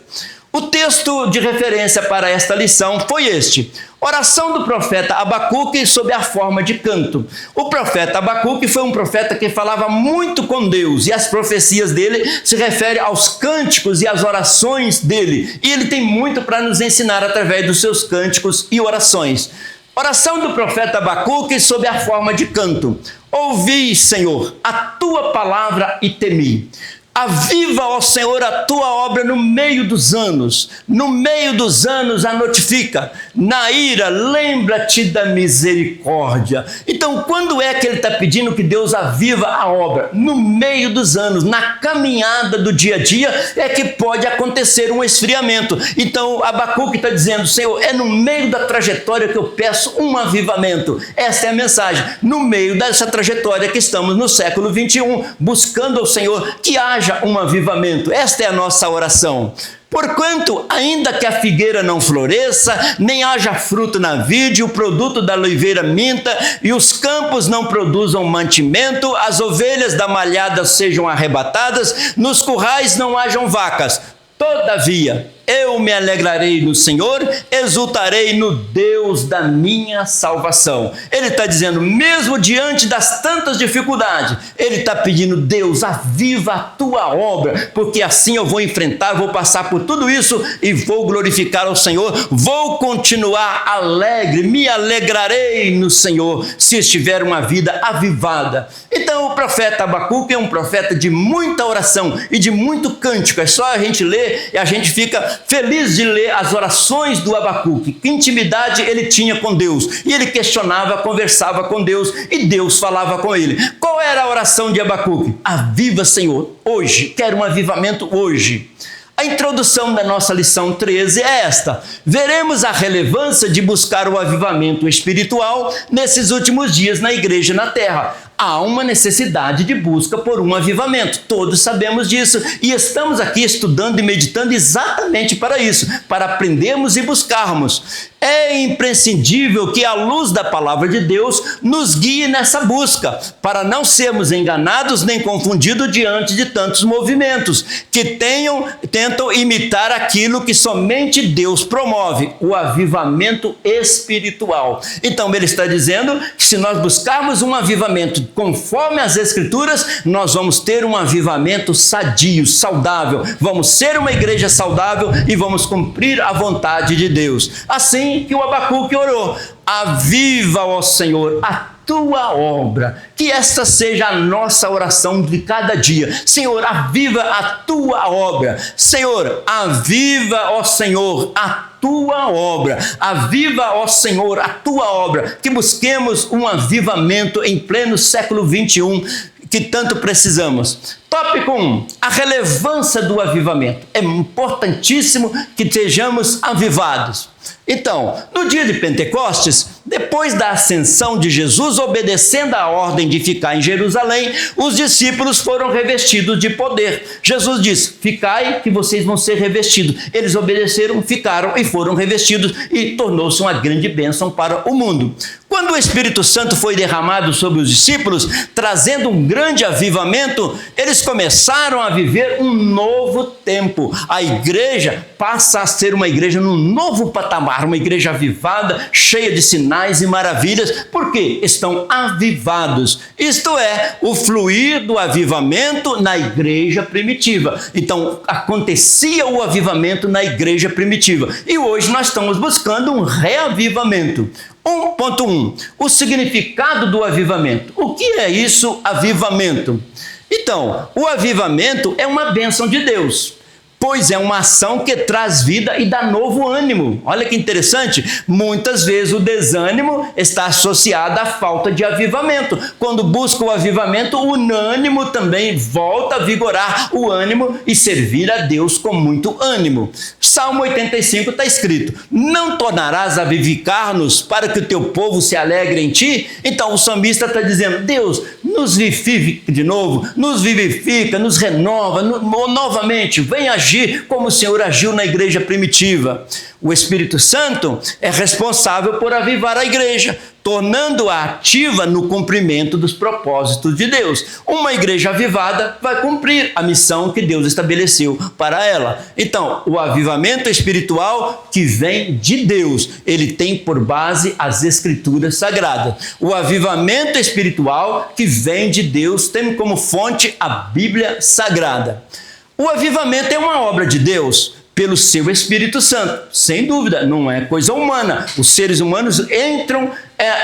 O texto de referência para esta lição foi este: oração do profeta Abacuque sob a forma de canto. O profeta Abacuque foi um profeta que falava muito com Deus, e as profecias dele se referem aos cânticos e às orações dele. E ele tem muito para nos ensinar através dos seus cânticos e orações. Oração do profeta Abacuque sob a forma de canto. Ouvi, Senhor, a tua palavra e temi. Aviva, ó Senhor, a tua obra no meio dos anos a notifica. Na ira, lembra-te da misericórdia. Então, quando é que ele está pedindo que Deus aviva a obra? No meio dos anos, na caminhada do dia a dia, é que pode acontecer um esfriamento. Então, Abacuque está dizendo: Senhor, é no meio da trajetória que eu peço um avivamento. Essa é a mensagem. No meio dessa trajetória que estamos no século 21, buscando ao Senhor que haja um avivamento. Esta é a nossa oração. Porquanto, ainda que a figueira não floresça, nem haja fruto na vide, o produto da oliveira minta, e os campos não produzam mantimento, as ovelhas da malhada sejam arrebatadas, nos currais não hajam vacas. Todavia, eu me alegrarei no Senhor, exultarei no Deus da minha salvação. Ele está dizendo, mesmo diante das tantas dificuldades, ele está pedindo: Deus, aviva a tua obra, porque assim eu vou enfrentar, vou passar por tudo isso e vou glorificar ao Senhor, vou continuar alegre, me alegrarei no Senhor, se estiver uma vida avivada. Então o profeta Abacuque é um profeta de muita oração e de muito cântico. É só a gente ler e a gente fica feliz de ler as orações do Abacuque. Que intimidade ele tinha com Deus. E ele questionava, conversava com Deus e Deus falava com ele. Qual era a oração de Abacuque? Aviva, Senhor, hoje. Quero um avivamento hoje. A introdução da nossa lição 13 é esta: veremos a relevância de buscar o avivamento espiritual nesses últimos dias na igreja na terra. Há uma necessidade de busca por um avivamento, todos sabemos disso, e estamos aqui estudando e meditando exatamente para isso, para aprendermos e buscarmos. É imprescindível que a luz da palavra de Deus nos guie nessa busca, para não sermos enganados nem confundidos diante de tantos movimentos que tentam imitar aquilo que somente Deus promove, o avivamento espiritual. Então ele está dizendo que se nós buscarmos um avivamento conforme as Escrituras, nós vamos ter um avivamento sadio, saudável, vamos ser uma igreja saudável e vamos cumprir a vontade de Deus. Assim que o Abacuque orou: aviva, ó Senhor, a tua obra. Que esta seja a nossa oração de cada dia. Senhor, aviva a tua obra. Senhor, aviva, ó Senhor, a tua obra. Aviva, ó Senhor, a tua obra. Que busquemos um avivamento em pleno século 21 que tanto precisamos. Tópico 1. A relevância do avivamento. É importantíssimo que sejamos avivados. Então, no dia de Pentecostes, depois da ascensão de Jesus, obedecendo a ordem de ficar em Jerusalém, os discípulos foram revestidos de poder. Jesus disse: ficai que vocês vão ser revestidos. Eles obedeceram, ficaram e foram revestidos, e tornou-se uma grande bênção para o mundo. Quando o Espírito Santo foi derramado sobre os discípulos, trazendo um grande avivamento, eles começaram a viver um novo tempo. A igreja passa a ser uma igreja num novo patamar, uma igreja avivada, cheia de sinais e maravilhas, porque estão avivados. Isto é, o fluir do avivamento na igreja primitiva. Então, acontecia o avivamento na igreja primitiva. E hoje nós estamos buscando um reavivamento. 1.1. O significado do avivamento. O que é isso, avivamento? Então, o avivamento é uma bênção de Deus, pois é uma ação que traz vida e dá novo ânimo. Olha que interessante, muitas vezes o desânimo está associado à falta de avivamento. Quando busca o avivamento, o ânimo também volta a vigorar o ânimo e servir a Deus com muito ânimo. Salmo 85 está escrito: não tornarás a vivificar-nos para que o teu povo se alegre em ti? Então o salmista está dizendo: Deus, nos vivifica de novo, nos vivifica, nos renova, novamente, vem agir agir como o Senhor agiu na igreja primitiva. O Espírito Santo é responsável por avivar a igreja, tornando-a ativa no cumprimento dos propósitos de Deus. Uma igreja avivada vai cumprir a missão que Deus estabeleceu para ela. Então, o avivamento espiritual que vem de Deus, ele tem por base as Escrituras Sagradas. O avivamento espiritual que vem de Deus tem como fonte a Bíblia Sagrada. O avivamento é uma obra de Deus, pelo seu Espírito Santo, sem dúvida, não é coisa humana. Os seres humanos entram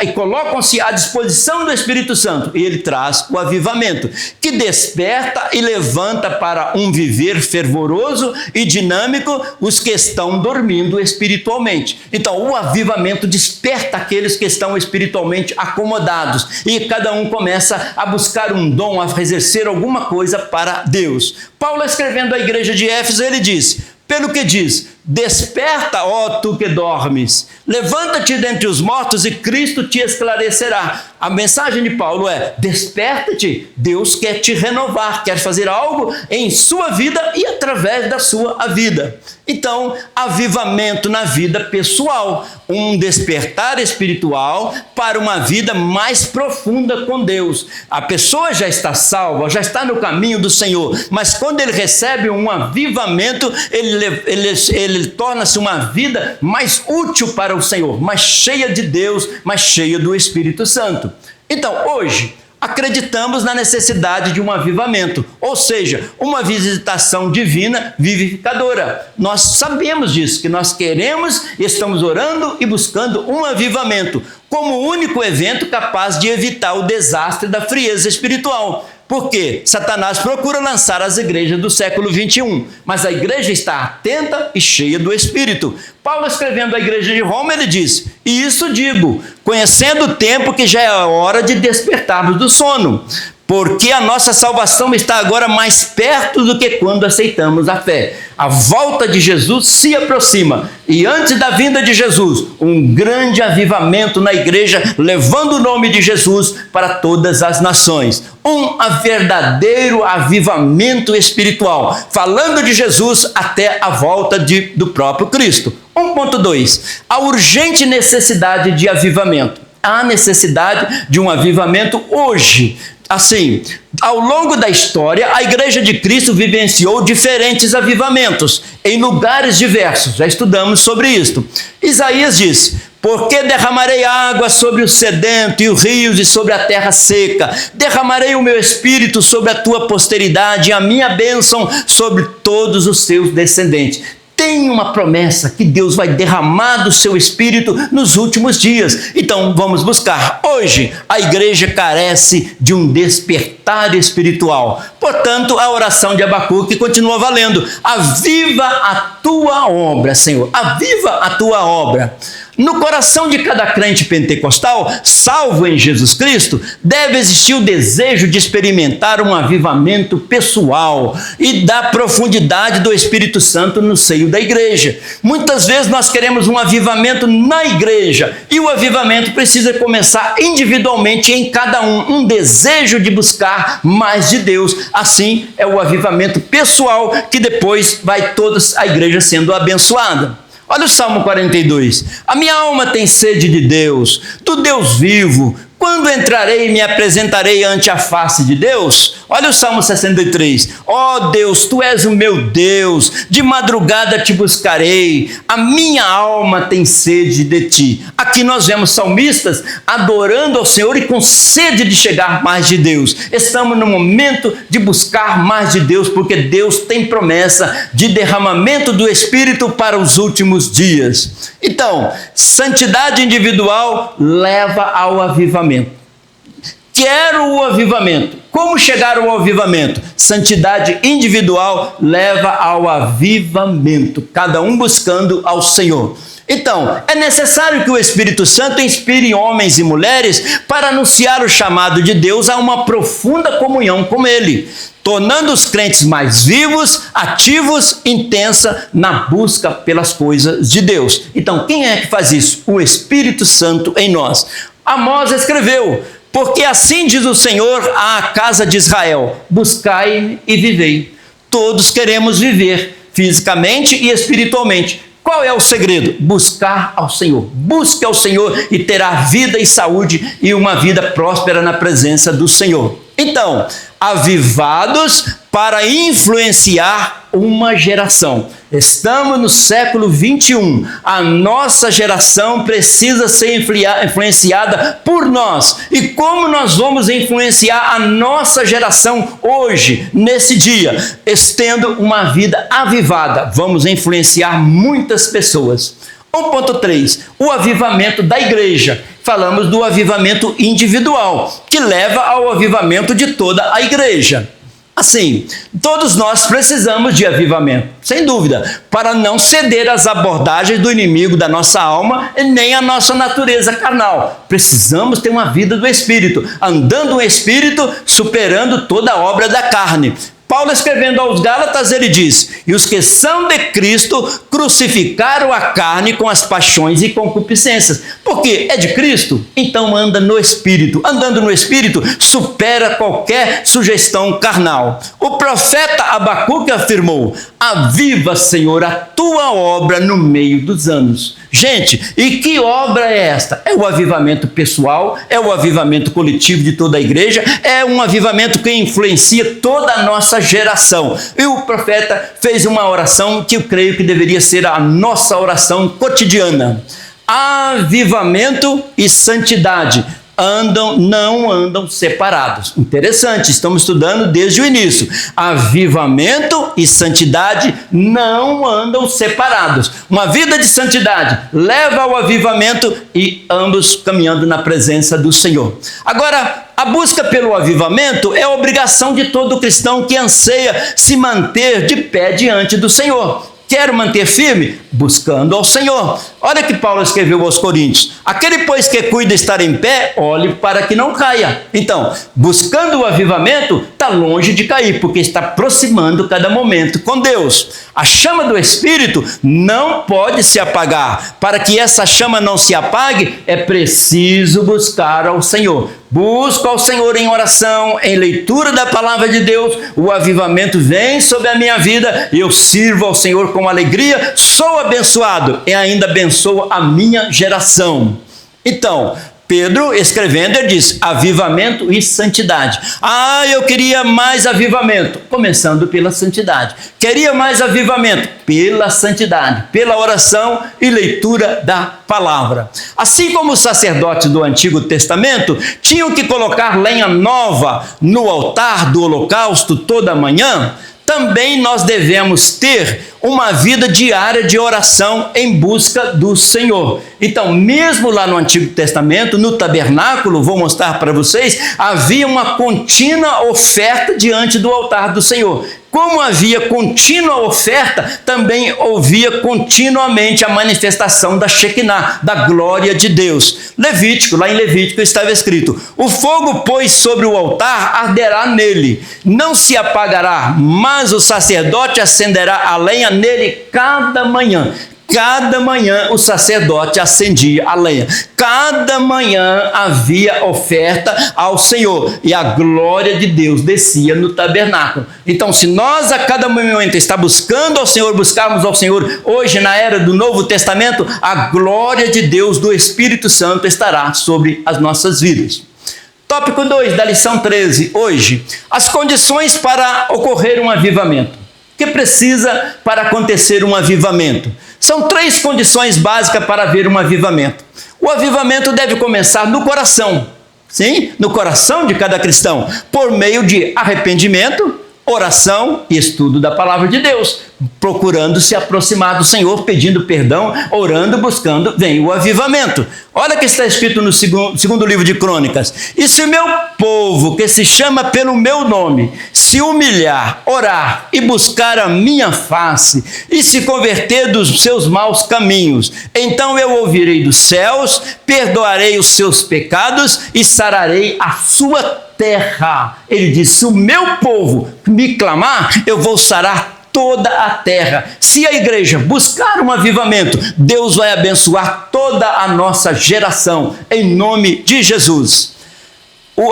e colocam-se à disposição do Espírito Santo, e ele traz o avivamento, que desperta e levanta para um viver fervoroso e dinâmico os que estão dormindo espiritualmente. Então, o avivamento desperta aqueles que estão espiritualmente acomodados, e cada um começa a buscar um dom, a exercer alguma coisa para Deus. Paulo, escrevendo à igreja de Éfeso, ele disse: pelo que diz, desperta, ó tu que dormes, levanta-te dentre os mortos e Cristo te esclarecerá. A mensagem de Paulo é: desperta-te, Deus quer te renovar, quer fazer algo em sua vida e através da sua vida. Então, avivamento na vida pessoal, um despertar espiritual para uma vida mais profunda com Deus. A pessoa já está salva, já está no caminho do Senhor, mas quando ele recebe um avivamento, ele torna-se uma vida mais útil para o Senhor, mais cheia de Deus, mais cheia do Espírito Santo. Então, hoje, acreditamos na necessidade de um avivamento, ou seja, uma visitação divina vivificadora. Nós sabemos disso, que nós queremos e estamos orando e buscando um avivamento como o único evento capaz de evitar o desastre da frieza espiritual. Porque Satanás procura lançar as igrejas do século 21, mas a igreja está atenta e cheia do Espírito. Paulo, escrevendo à igreja de Roma, ele diz: e isso digo, conhecendo o tempo que já é a hora de despertarmos do sono, porque a nossa salvação está agora mais perto do que quando aceitamos a fé. A volta de Jesus se aproxima, e antes da vinda de Jesus, um grande avivamento na igreja, levando o nome de Jesus para todas as nações. Um verdadeiro avivamento espiritual, falando de Jesus até a volta do próprio Cristo. 1.2. A urgente necessidade de avivamento. Há necessidade de um avivamento hoje. Assim, ao longo da história, a Igreja de Cristo vivenciou diferentes avivamentos em lugares diversos. Já estudamos sobre isto. Isaías diz: porque derramarei água sobre o sedento e os rios e sobre a terra seca. Derramarei o meu espírito sobre a tua posteridade e a minha bênção sobre todos os seus descendentes. Tem uma promessa que Deus vai derramar do seu Espírito nos últimos dias. Então vamos buscar. Hoje a igreja carece de um despertar espiritual. Portanto, a oração de Abacuque continua valendo. Aviva a tua obra, Senhor. Aviva a tua obra. No coração de cada crente pentecostal, salvo em Jesus Cristo, deve existir o desejo de experimentar um avivamento pessoal e da profundidade do Espírito Santo no seio da igreja. Muitas vezes nós queremos um avivamento na igreja, e o avivamento precisa começar individualmente em cada um desejo de buscar mais de Deus. Assim é o avivamento pessoal, que depois vai toda a igreja sendo abençoada. Olha o Salmo 42. A minha alma tem sede de Deus, do Deus vivo. Quando entrarei e me apresentarei ante a face de Deus? Olha o Salmo 63. Ó Deus, tu és o meu Deus, de madrugada te buscarei, a minha alma tem sede de ti. Aqui nós vemos salmistas adorando ao Senhor e com sede de chegar mais de Deus. Estamos no momento de buscar mais de Deus, porque Deus tem promessa de derramamento do Espírito para os últimos dias. Então, santidade individual leva ao avivamento. Quero o avivamento. Como chegar ao avivamento? Santidade individual leva ao avivamento, cada um buscando ao Senhor. Então, é necessário que o Espírito Santo inspire homens e mulheres para anunciar o chamado de Deus a uma profunda comunhão com Ele, tornando os crentes mais vivos, ativos, intensa na busca pelas coisas de Deus. Então, quem é que faz isso? O Espírito Santo em nós. Amós escreveu: porque assim diz o Senhor à casa de Israel, buscai-me e vivei. Todos queremos viver fisicamente e espiritualmente. Qual é o segredo? Buscar ao Senhor. Busque ao Senhor e terá vida e saúde e uma vida próspera na presença do Senhor. Então, avivados para influenciar uma geração. Estamos no século 21. A nossa geração precisa ser influenciada por nós. E como nós vamos influenciar a nossa geração hoje, nesse dia? Tendo uma vida avivada. Vamos influenciar muitas pessoas. 1.3. O avivamento da igreja. Falamos do avivamento individual, que leva ao avivamento de toda a igreja. Assim, todos nós precisamos de avivamento, sem dúvida, para não ceder às abordagens do inimigo da nossa alma e nem à nossa natureza carnal. Precisamos ter uma vida do Espírito, andando no Espírito, superando toda a obra da carne. Paulo, escrevendo aos Gálatas, ele diz: e os que são de Cristo crucificaram a carne com as paixões e concupiscências. Porque é de Cristo? Então anda no Espírito. Andando no Espírito, supera qualquer sugestão carnal. O profeta Abacuque afirmou: aviva, Senhor, a tua obra no meio dos anos. Gente, e que obra é esta? É o avivamento pessoal, é o avivamento coletivo de toda a igreja, é um avivamento que influencia toda a nossa geração. E o profeta fez uma oração que eu creio que deveria ser a nossa oração cotidiana. Avivamento e santidade não andam separados. Interessante, estamos estudando desde o início. Avivamento e santidade não andam separados. Uma vida de santidade leva ao avivamento e ambos caminhando na presença do Senhor. Agora, a busca pelo avivamento é obrigação de todo cristão que anseia se manter de pé diante do Senhor. Quero manter firme? Buscando ao Senhor. Olha que Paulo escreveu aos Coríntios: aquele, pois, que cuida estar em pé, olhe para que não caia. Então, buscando o avivamento, está longe de cair, porque está aproximando cada momento com Deus. A chama do Espírito não pode se apagar. Para que essa chama não se apague, é preciso buscar ao Senhor. Busco ao Senhor em oração, em leitura da palavra de Deus, o avivamento vem sobre a minha vida e eu sirvo ao Senhor com alegria, sou abençoado e ainda abençoo a minha geração. Então, Pedro, escrevendo, ele diz: avivamento e santidade. Eu queria mais avivamento. Começando pela santidade. Queria mais avivamento pela santidade, pela oração e leitura da palavra. Assim como os sacerdotes do Antigo Testamento tinham que colocar lenha nova no altar do holocausto toda manhã, também nós devemos ter uma vida diária de oração em busca do Senhor. Então, mesmo lá no Antigo Testamento, no tabernáculo, vou mostrar para vocês, havia uma contínua oferta diante do altar do Senhor. Como havia contínua oferta, também ouvia continuamente a manifestação da Shekinah, da glória de Deus. Levítico, lá em Levítico estava escrito: o fogo, pois, sobre o altar arderá nele, não se apagará, mas o sacerdote acenderá a lenha nele cada manhã. Cada manhã o sacerdote acendia a lenha. Cada manhã havia oferta ao Senhor e a glória de Deus descia no tabernáculo. Então, se nós a cada momento está buscando ao Senhor, buscarmos ao Senhor hoje na era do Novo Testamento, a glória de Deus, do Espírito Santo, estará sobre as nossas vidas. Tópico 2 da lição 13, hoje: as condições para ocorrer um avivamento. O que precisa para acontecer um avivamento? São 3 condições básicas para haver um avivamento. O avivamento deve começar no coração, sim, no coração de cada cristão, por meio de arrependimento, oração e estudo da palavra de Deus, procurando se aproximar do Senhor, pedindo perdão, orando, buscando, vem o avivamento. Olha o que está escrito no segundo livro de Crônicas: e se o meu povo, que se chama pelo meu nome, se humilhar, orar e buscar a minha face, e se converter dos seus maus caminhos, então eu ouvirei dos céus, perdoarei os seus pecados e sararei a sua terra. Ele disse: se o meu povo me clamar, eu vou sarar toda a terra. Se a igreja buscar um avivamento, Deus vai abençoar toda a nossa geração, em nome de Jesus.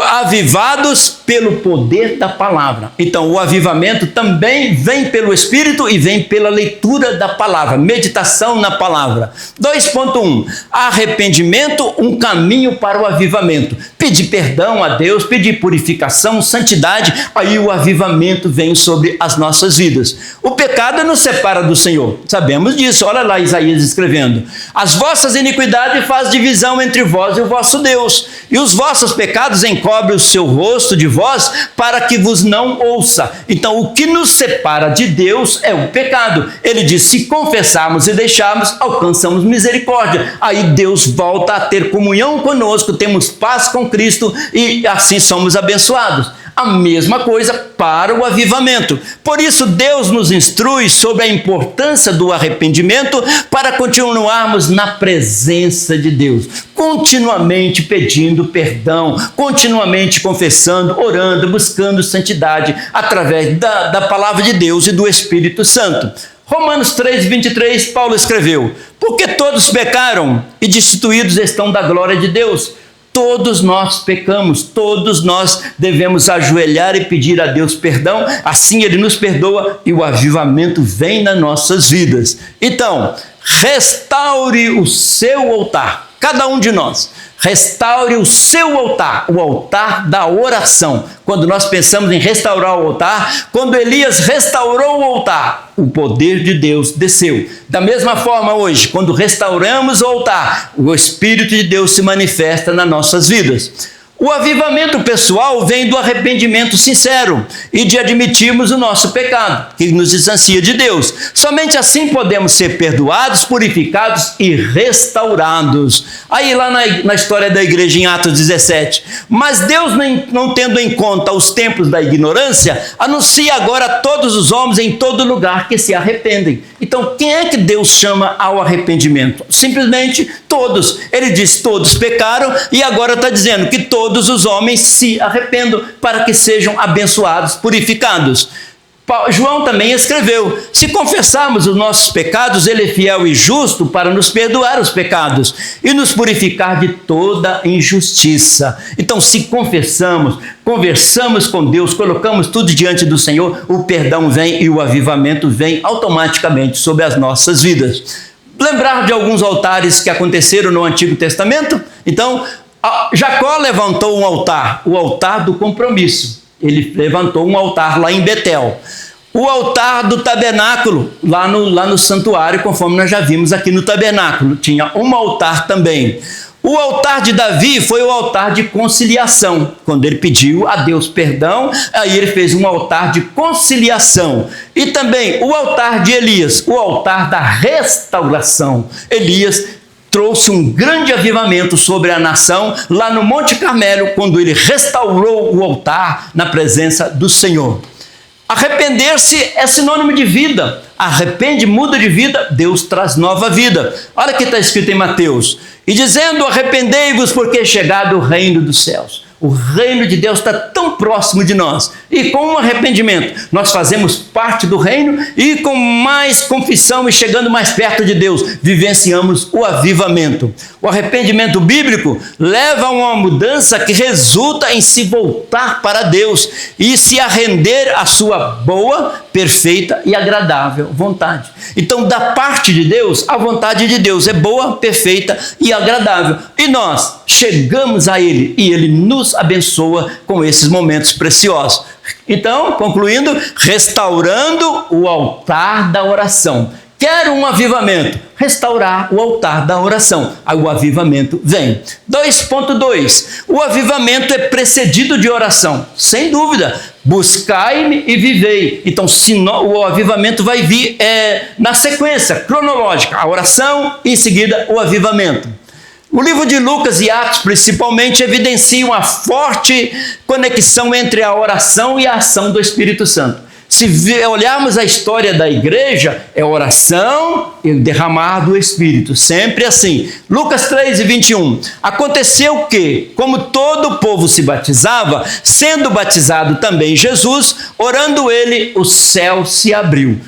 avivados pelo poder da palavra. Então, o avivamento também vem pelo Espírito e vem pela leitura da palavra, meditação na palavra. 2.1, arrependimento, um caminho para o avivamento. Pedir perdão a Deus, pedir purificação, santidade, aí o avivamento vem sobre as nossas vidas. O pecado nos separa do Senhor, sabemos disso. Olha lá Isaías escrevendo: as vossas iniquidades faz divisão entre vós e o vosso Deus, e os vossos pecados encobre o seu rosto de vós, para que vos não ouça. Então, o que nos separa de Deus é o pecado. Ele diz: se confessarmos e deixarmos, alcançamos misericórdia. Aí Deus volta a ter comunhão conosco, temos paz com Cristo e assim somos abençoados. A mesma coisa para o avivamento. Por isso, Deus nos instrui sobre a importância do arrependimento para continuarmos na presença de Deus, continuamente pedindo perdão, continuamente confessando, orando, buscando santidade através da palavra de Deus e do Espírito Santo. Romanos 3:23, Paulo escreveu: porque todos pecaram e destituídos estão da glória de Deus. Todos nós pecamos, todos nós devemos ajoelhar e pedir a Deus perdão, assim Ele nos perdoa e o avivamento vem nas nossas vidas. Então, restaure o seu altar, cada um de nós. Restaure o seu altar, o altar da oração. Quando nós pensamos em restaurar o altar, quando Elias restaurou o altar, o poder de Deus desceu. Da mesma forma hoje, quando restauramos o altar, o Espírito de Deus se manifesta nas nossas vidas. O avivamento pessoal vem do arrependimento sincero e de admitirmos o nosso pecado, que nos distancia de Deus. Somente assim podemos ser perdoados, purificados e restaurados. Aí lá na história da igreja em Atos 17. Mas Deus, não tendo em conta os tempos da ignorância, anuncia agora a todos os homens em todo lugar que se arrependem. Então, quem é que Deus chama ao arrependimento? Simplesmente todos. Ele diz: todos pecaram, e agora está dizendo que todos os homens se arrependam para que sejam abençoados, purificados. João também escreveu: se confessarmos os nossos pecados, Ele é fiel e justo para nos perdoar os pecados e nos purificar de toda injustiça. Então, se confessamos, conversamos com Deus, colocamos tudo diante do Senhor, o perdão vem e o avivamento vem automaticamente sobre as nossas vidas. Lembrar de alguns altares que aconteceram no Antigo Testamento? Então, Jacó levantou um altar, o altar do compromisso. Ele levantou um altar lá em Betel. O altar do tabernáculo, lá no santuário, conforme nós já vimos aqui no tabernáculo, tinha um altar também. O altar de Davi foi o altar de conciliação. Quando ele pediu a Deus perdão, aí ele fez um altar de conciliação. E também o altar de Elias, o altar da restauração. Elias trouxe um grande avivamento sobre a nação lá no Monte Carmelo, quando ele restaurou o altar na presença do Senhor. Arrepender-se é sinônimo de vida. Arrepende, muda de vida, Deus traz nova vida. Olha o que está escrito em Mateus: e dizendo: arrependei-vos, porque é chegado o reino dos céus. O reino de Deus está tão próximo de nós. E com um arrependimento, nós fazemos parte do reino e com mais confissão e chegando mais perto de Deus, vivenciamos o avivamento. O arrependimento bíblico leva a uma mudança que resulta em se voltar para Deus e se arrender à sua boa, perfeita e agradável vontade. Então, da parte de Deus, a vontade de Deus é boa, perfeita e agradável. E nós chegamos a Ele e Ele nos abençoa com esses momentos preciosos. Então, concluindo, restaurando o altar da oração. Quer um avivamento? Restaurar o altar da oração. Aí o avivamento vem. 2.2. O avivamento é precedido de oração. Sem dúvida. Buscai-me e vivei. Então, o avivamento vai vir na sequência cronológica. A oração e em seguida o avivamento. O livro de Lucas e Atos, principalmente, evidenciam uma forte conexão entre a oração e a ação do Espírito Santo. Se olharmos a história da igreja, é oração e derramar do Espírito, sempre assim. Lucas 3:21. Aconteceu que, como todo o povo se batizava, sendo batizado também Jesus, orando ele, o céu se abriu.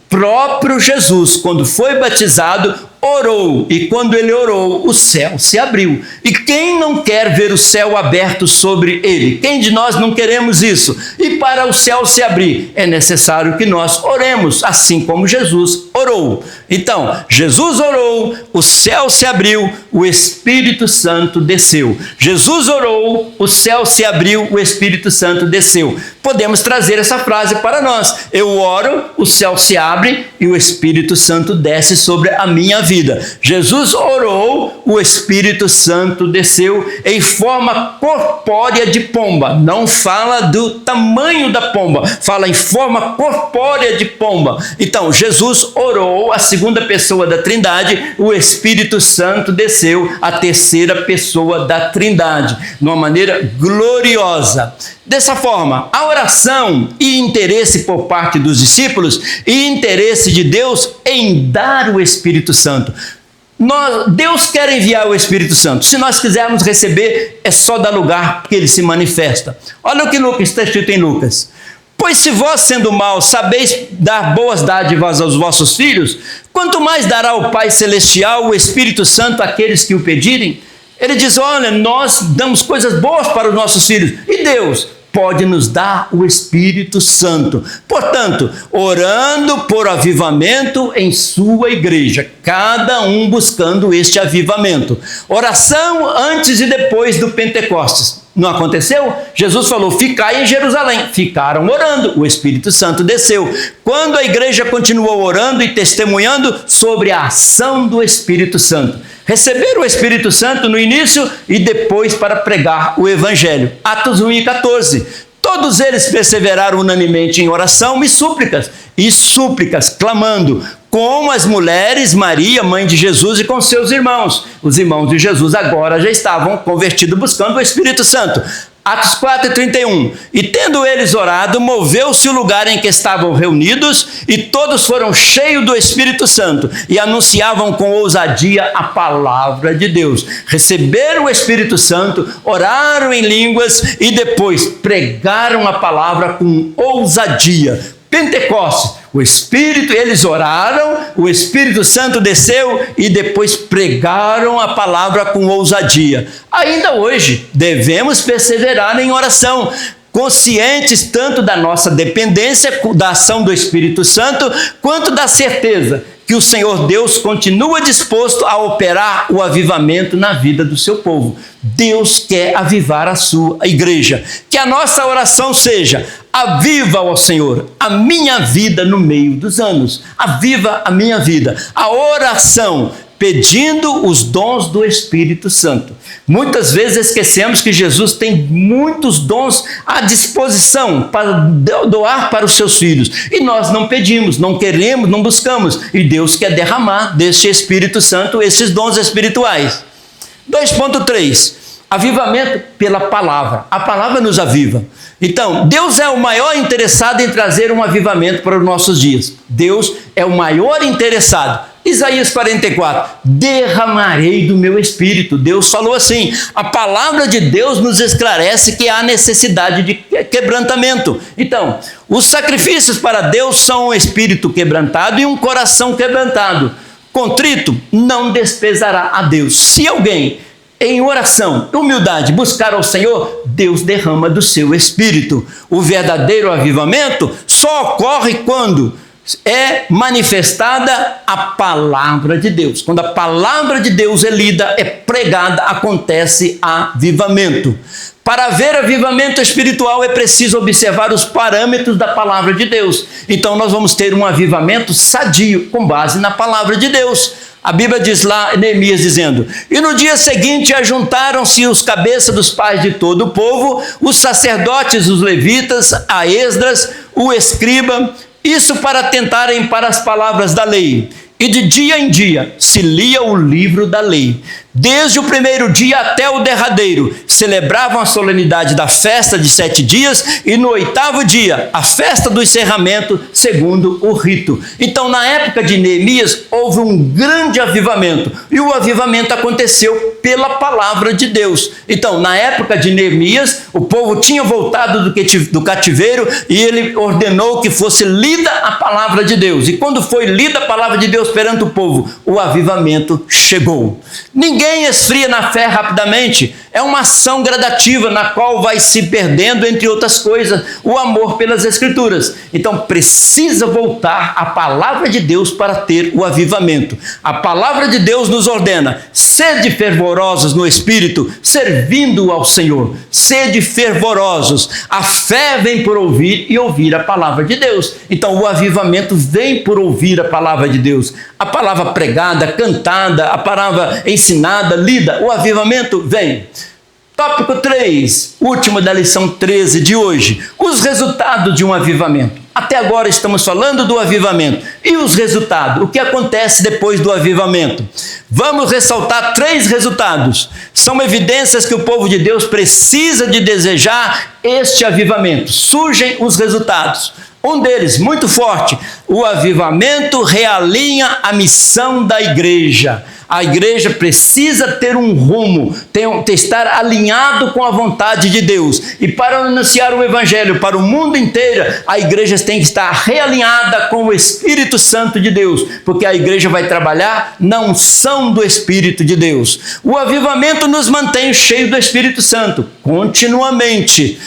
próprio Jesus, quando foi batizado, orou, e quando ele orou, o céu se abriu. E quem não quer ver o céu aberto sobre ele? Quem de nós não queremos isso? E para o céu se abrir, é necessário que nós oremos, assim como Jesus orou. Então, Jesus orou, o céu se abriu, o Espírito Santo desceu. Jesus orou, o céu se abriu, o Espírito Santo desceu. Podemos trazer essa frase para nós. Eu oro, o céu se abre e o Espírito Santo desce sobre a minha vida. Jesus orou, o Espírito Santo desceu em forma corpórea de pomba. Não fala do tamanho da pomba, fala em forma corpórea de pomba. Então, Jesus orou, a segunda pessoa da Trindade, o Espírito Santo desceu, a terceira pessoa da Trindade, de uma maneira gloriosa. Dessa forma, a oração e interesse por parte dos discípulos e interesse de Deus em dar o Espírito Santo. Deus quer enviar o Espírito Santo. Se nós quisermos receber, é só dar lugar que ele se manifesta. Olha o que está escrito em Lucas. Pois se vós, sendo maus, sabeis dar boas dádivas aos vossos filhos, quanto mais dará o Pai Celestial o Espírito Santo àqueles que o pedirem? Ele diz, olha, nós damos coisas boas para os nossos filhos. E Deus pode nos dar o Espírito Santo. Portanto, orando por avivamento em sua igreja, cada um buscando este avivamento. Oração antes e depois do Pentecostes. Não aconteceu? Jesus falou, ficai em Jerusalém. Ficaram orando, o Espírito Santo desceu. Quando a igreja continuou orando e testemunhando sobre a ação do Espírito Santo. Receberam o Espírito Santo no início e depois para pregar o Evangelho. Atos 1 e 14. Todos eles perseveraram unanimemente em oração e súplicas, clamando, como as mulheres, Maria, mãe de Jesus, e com seus irmãos. Os irmãos de Jesus agora já estavam convertidos buscando o Espírito Santo. Atos 4 e 31. E tendo eles orado, moveu-se o lugar em que estavam reunidos, e todos foram cheios do Espírito Santo, e anunciavam com ousadia a palavra de Deus. Receberam o Espírito Santo, oraram em línguas, e depois pregaram a palavra com ousadia. Pentecostes, o Espírito, eles oraram, o Espírito Santo desceu e depois pregaram a palavra com ousadia. Ainda hoje, devemos perseverar em oração, conscientes tanto da nossa dependência, da ação do Espírito Santo, quanto da certeza que o Senhor Deus continua disposto a operar o avivamento na vida do seu povo. Deus quer avivar a sua igreja. Que a nossa oração seja: aviva, ó Senhor, a minha vida no meio dos anos. Aviva a minha vida. A oração pedindo os dons do Espírito Santo. Muitas vezes esquecemos que Jesus tem muitos dons à disposição para doar para os seus filhos. E nós não pedimos, não queremos, não buscamos. E Deus quer derramar deste Espírito Santo esses dons espirituais. 2.3. Avivamento pela palavra. A palavra nos aviva. Então, Deus é o maior interessado em trazer um avivamento para os nossos dias. Deus é o maior interessado. Isaías 44, derramarei do meu espírito. Deus falou assim, a palavra de Deus nos esclarece que há necessidade de quebrantamento. Então, os sacrifícios para Deus são um espírito quebrantado e um coração quebrantado. Contrito não desprezará a Deus. Se alguém em oração, humildade, buscar ao Senhor, Deus derrama do seu espírito. O verdadeiro avivamento só ocorre quando é manifestada a palavra de Deus. Quando a palavra de Deus é lida, é pregada, acontece avivamento. Para haver avivamento espiritual é preciso observar os parâmetros da palavra de Deus. Então nós vamos ter um avivamento sadio com base na palavra de Deus. A Bíblia diz lá, Neemias dizendo, e no dia seguinte ajuntaram-se os cabeças dos pais de todo o povo, os sacerdotes, os levitas, a Esdras, o escriba, isso para atentarem para as palavras da lei. E de dia em dia se lia o livro da lei. Desde o primeiro dia até o derradeiro, celebravam a solenidade da festa de 7 dias e no 8º dia, a festa do encerramento, segundo o rito. Então, na época de Neemias, houve um grande avivamento. E o avivamento aconteceu pela palavra de Deus. Então, na época de Neemias, o povo tinha voltado do cativeiro e ele ordenou que fosse lida a palavra de Deus. E quando foi lida a palavra de Deus perante o povo, o avivamento chegou. Ninguém esfria na fé rapidamente. É uma ação gradativa na qual vai se perdendo, entre outras coisas, o amor pelas Escrituras. Então, precisa voltar à palavra de Deus para ter o avivamento. A palavra de Deus nos ordena: sede fervorosos no Espírito, servindo ao Senhor. Sede fervorosos. A fé vem por ouvir e ouvir a palavra de Deus. Então, o avivamento vem por ouvir a palavra de Deus. A palavra pregada, cantada, a palavra ensinada, lida, o avivamento vem. Tópico 3, último da lição 13 de hoje, os resultados de um avivamento. Até agora estamos falando do avivamento. E os resultados? O que acontece depois do avivamento? Vamos ressaltar 3 resultados. São evidências que o povo de Deus precisa de desejar este avivamento. Surgem os resultados. Um deles, muito forte: o avivamento realinha a missão da igreja. A igreja precisa ter um rumo, estar alinhado com a vontade de Deus. E para anunciar o evangelho para o mundo inteiro, a igreja tem que estar realinhada com o Espírito Santo de Deus, porque a igreja vai trabalhar na unção do Espírito de Deus. O avivamento nos mantém cheios do Espírito Santo, continuamente.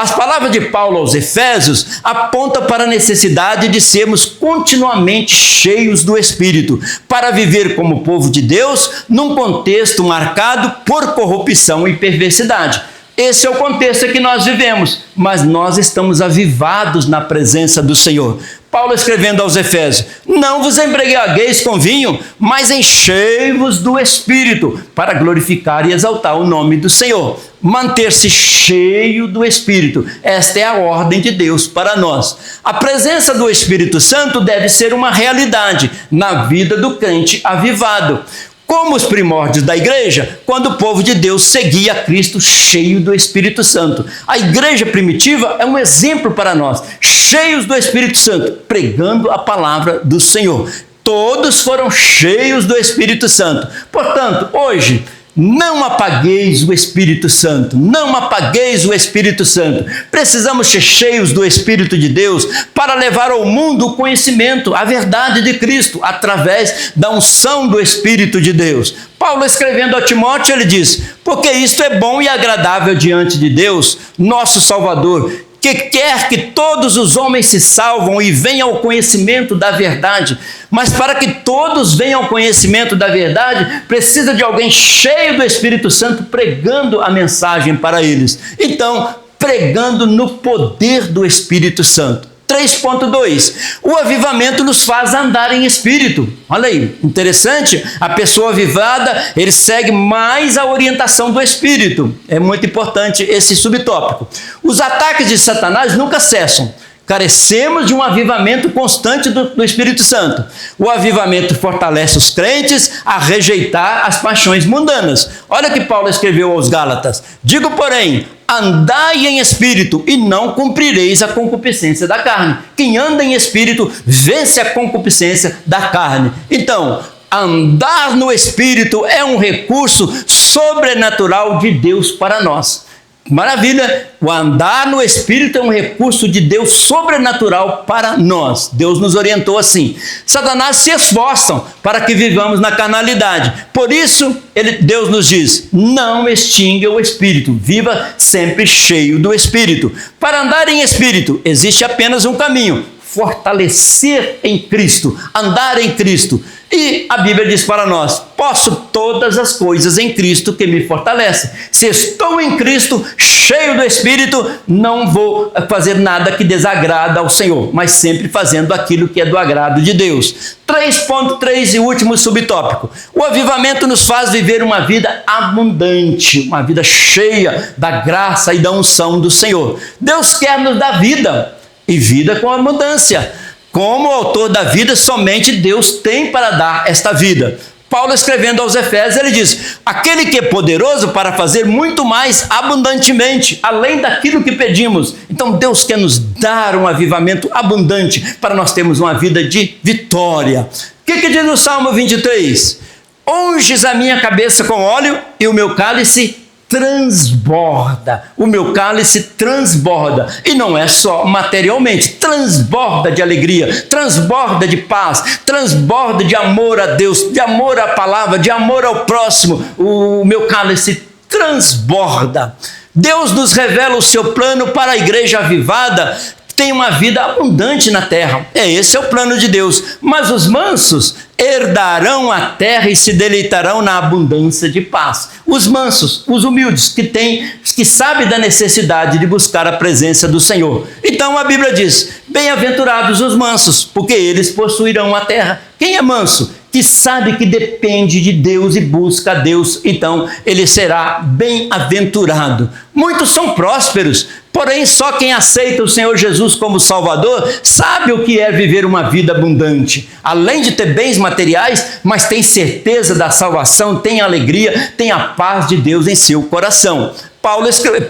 As palavras de Paulo aos Efésios apontam para a necessidade de sermos continuamente cheios do Espírito, para viver como povo de Deus num contexto marcado por corrupção e perversidade. Esse é o contexto que nós vivemos, mas nós estamos avivados na presença do Senhor. Paulo escrevendo aos Efésios: não vos embriagueis com vinho, mas enchei-vos do Espírito, para glorificar e exaltar o nome do Senhor. Manter-se cheio do Espírito, esta é a ordem de Deus para nós. A presença do Espírito Santo deve ser uma realidade na vida do crente avivado. Como os primórdios da igreja, quando o povo de Deus seguia Cristo cheio do Espírito Santo. A igreja primitiva é um exemplo para nós, cheios do Espírito Santo, pregando a palavra do Senhor. Todos foram cheios do Espírito Santo. Portanto, hoje, não apagueis o Espírito Santo, não apagueis o Espírito Santo. Precisamos ser cheios do Espírito de Deus para levar ao mundo o conhecimento, a verdade de Cristo, através da unção do Espírito de Deus. Paulo, escrevendo a Timóteo, ele diz: porque isto é bom e agradável diante de Deus, nosso Salvador, que quer que todos os homens se salvam e venham ao conhecimento da verdade. Mas para que todos venham ao conhecimento da verdade, precisa de alguém cheio do Espírito Santo pregando a mensagem para eles. Então, pregando no poder do Espírito Santo. 3.2, o avivamento nos faz andar em espírito. Olha aí, interessante, a pessoa avivada, ele segue mais a orientação do Espírito. É muito importante esse subtópico. Os ataques de Satanás nunca cessam. Carecemos de um avivamento constante do Espírito Santo. O avivamento fortalece os crentes a rejeitar as paixões mundanas. Olha o que Paulo escreveu aos Gálatas: digo, porém, andai em espírito e não cumprireis a concupiscência da carne. Quem anda em espírito vence a concupiscência da carne. Então, andar no espírito é um recurso sobrenatural de Deus para nós. Maravilha! O andar no Espírito é um recurso de Deus sobrenatural para nós. Deus nos orientou assim. Satanás se esforçam para que vivamos na carnalidade. Por isso, Deus nos diz: não extinga o Espírito, viva sempre cheio do Espírito. Para andar em Espírito, existe apenas um caminho: fortalecer em Cristo, andar em Cristo. E a Bíblia diz para nós: posso todas as coisas em Cristo que me fortalece. Se estou em Cristo, cheio do Espírito, não vou fazer nada que desagrada ao Senhor, mas sempre fazendo aquilo que é do agrado de Deus. 3.3 e último subtópico. O avivamento nos faz viver uma vida abundante, uma vida cheia da graça e da unção do Senhor. Deus quer nos dar vida, e vida com abundância. Como autor da vida, somente Deus tem para dar esta vida. Paulo, escrevendo aos Efésios, ele diz: aquele que é poderoso para fazer muito mais abundantemente, além daquilo que pedimos. Então Deus quer nos dar um avivamento abundante para nós termos uma vida de vitória. O que diz o Salmo 23? unges a minha cabeça com óleo e o meu cálice transborda. O meu cálice transborda. E não é só materialmente, transborda de alegria, transborda de paz, transborda de amor a Deus, de amor à palavra, de amor ao próximo. O meu cálice transborda. Deus nos revela o seu plano para a igreja avivada, que tem uma vida abundante na terra. Esse é o plano de Deus. Mas os mansos herdarão a terra e se deleitarão na abundância de paz. Os mansos, os humildes, que sabem da necessidade de buscar a presença do Senhor. Então a Bíblia diz: bem-aventurados os mansos, porque eles possuirão a terra. Quem é manso? Que sabe que depende de Deus e busca a Deus, então ele será bem-aventurado. Muitos são prósperos, porém só quem aceita o Senhor Jesus como Salvador sabe o que é viver uma vida abundante. Além de ter bens materiais, mas tem certeza da salvação, tem alegria, tem a paz de Deus em seu coração.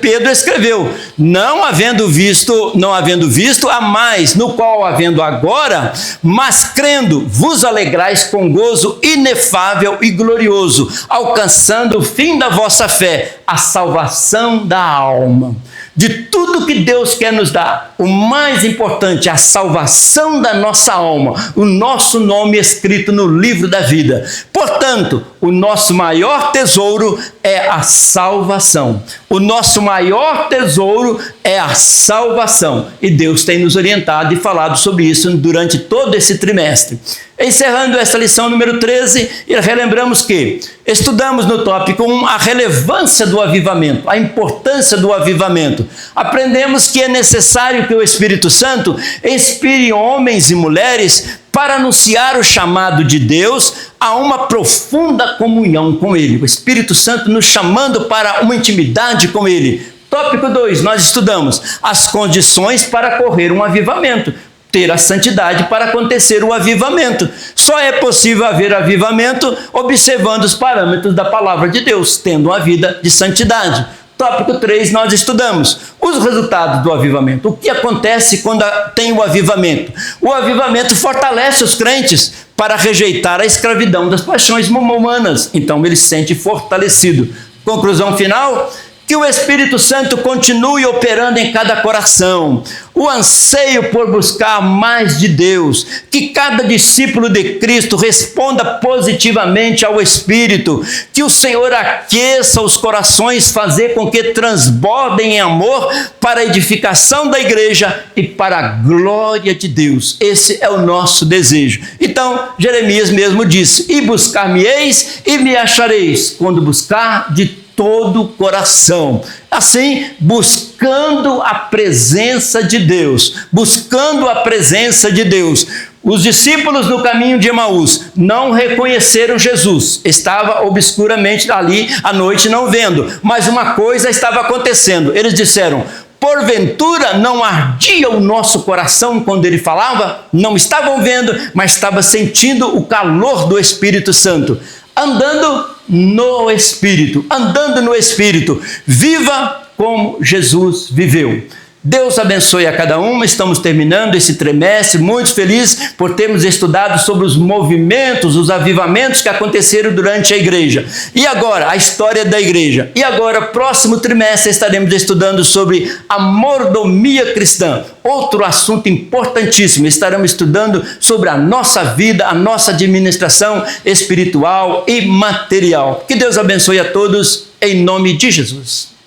Pedro escreveu: não havendo visto há mais, no qual havendo agora, mas crendo, vos alegrais com gozo inefável e glorioso, alcançando o fim da vossa fé, a salvação da alma. De tudo que Deus quer nos dar, o mais importante é a salvação da nossa alma, o nosso nome escrito no livro da vida. Portanto, o nosso maior tesouro é a salvação. O nosso maior tesouro é a salvação. E Deus tem nos orientado e falado sobre isso durante todo esse trimestre. Encerrando essa lição número 13, relembramos que estudamos no tópico 1 a relevância do avivamento, a importância do avivamento. Aprendemos que é necessário que o Espírito Santo inspire homens e mulheres para anunciar o chamado de Deus a uma profunda comunhão com Ele. O Espírito Santo nos chamando para uma intimidade com Ele. Tópico 2, nós estudamos as condições para correr um avivamento. Ter a santidade para acontecer o avivamento. Só é possível haver avivamento observando os parâmetros da palavra de Deus, tendo uma vida de santidade. Tópico 3, nós estudamos os resultados do avivamento. O que acontece quando tem o avivamento? O avivamento fortalece os crentes para rejeitar a escravidão das paixões humanas. Então ele se sente fortalecido. Conclusão final: que o Espírito Santo continue operando em cada coração, o anseio por buscar mais de Deus, que cada discípulo de Cristo responda positivamente ao Espírito, que o Senhor aqueça os corações, fazer com que transbordem em amor para a edificação da igreja e para a glória de Deus. Esse é o nosso desejo. Então, Jeremias mesmo disse: e buscar-me-eis e me achareis, quando buscar de todo o coração. Assim, buscando a presença de Deus, buscando a presença de Deus. Os discípulos no caminho de Emaús não reconheceram Jesus, estava obscuramente ali à noite não vendo, mas uma coisa estava acontecendo. Eles disseram: porventura não ardia o nosso coração quando ele falava? Não estavam vendo, mas estavam sentindo o calor do Espírito Santo. Andando no Espírito, viva como Jesus viveu. Deus abençoe a cada um. Estamos terminando esse trimestre muito felizes por termos estudado sobre os movimentos, os avivamentos que aconteceram durante a igreja. E agora, a história da igreja. E agora, próximo trimestre, estaremos estudando sobre a mordomia cristã. Outro assunto importantíssimo. Estaremos estudando sobre a nossa vida, a nossa administração espiritual e material. Que Deus abençoe a todos, em nome de Jesus.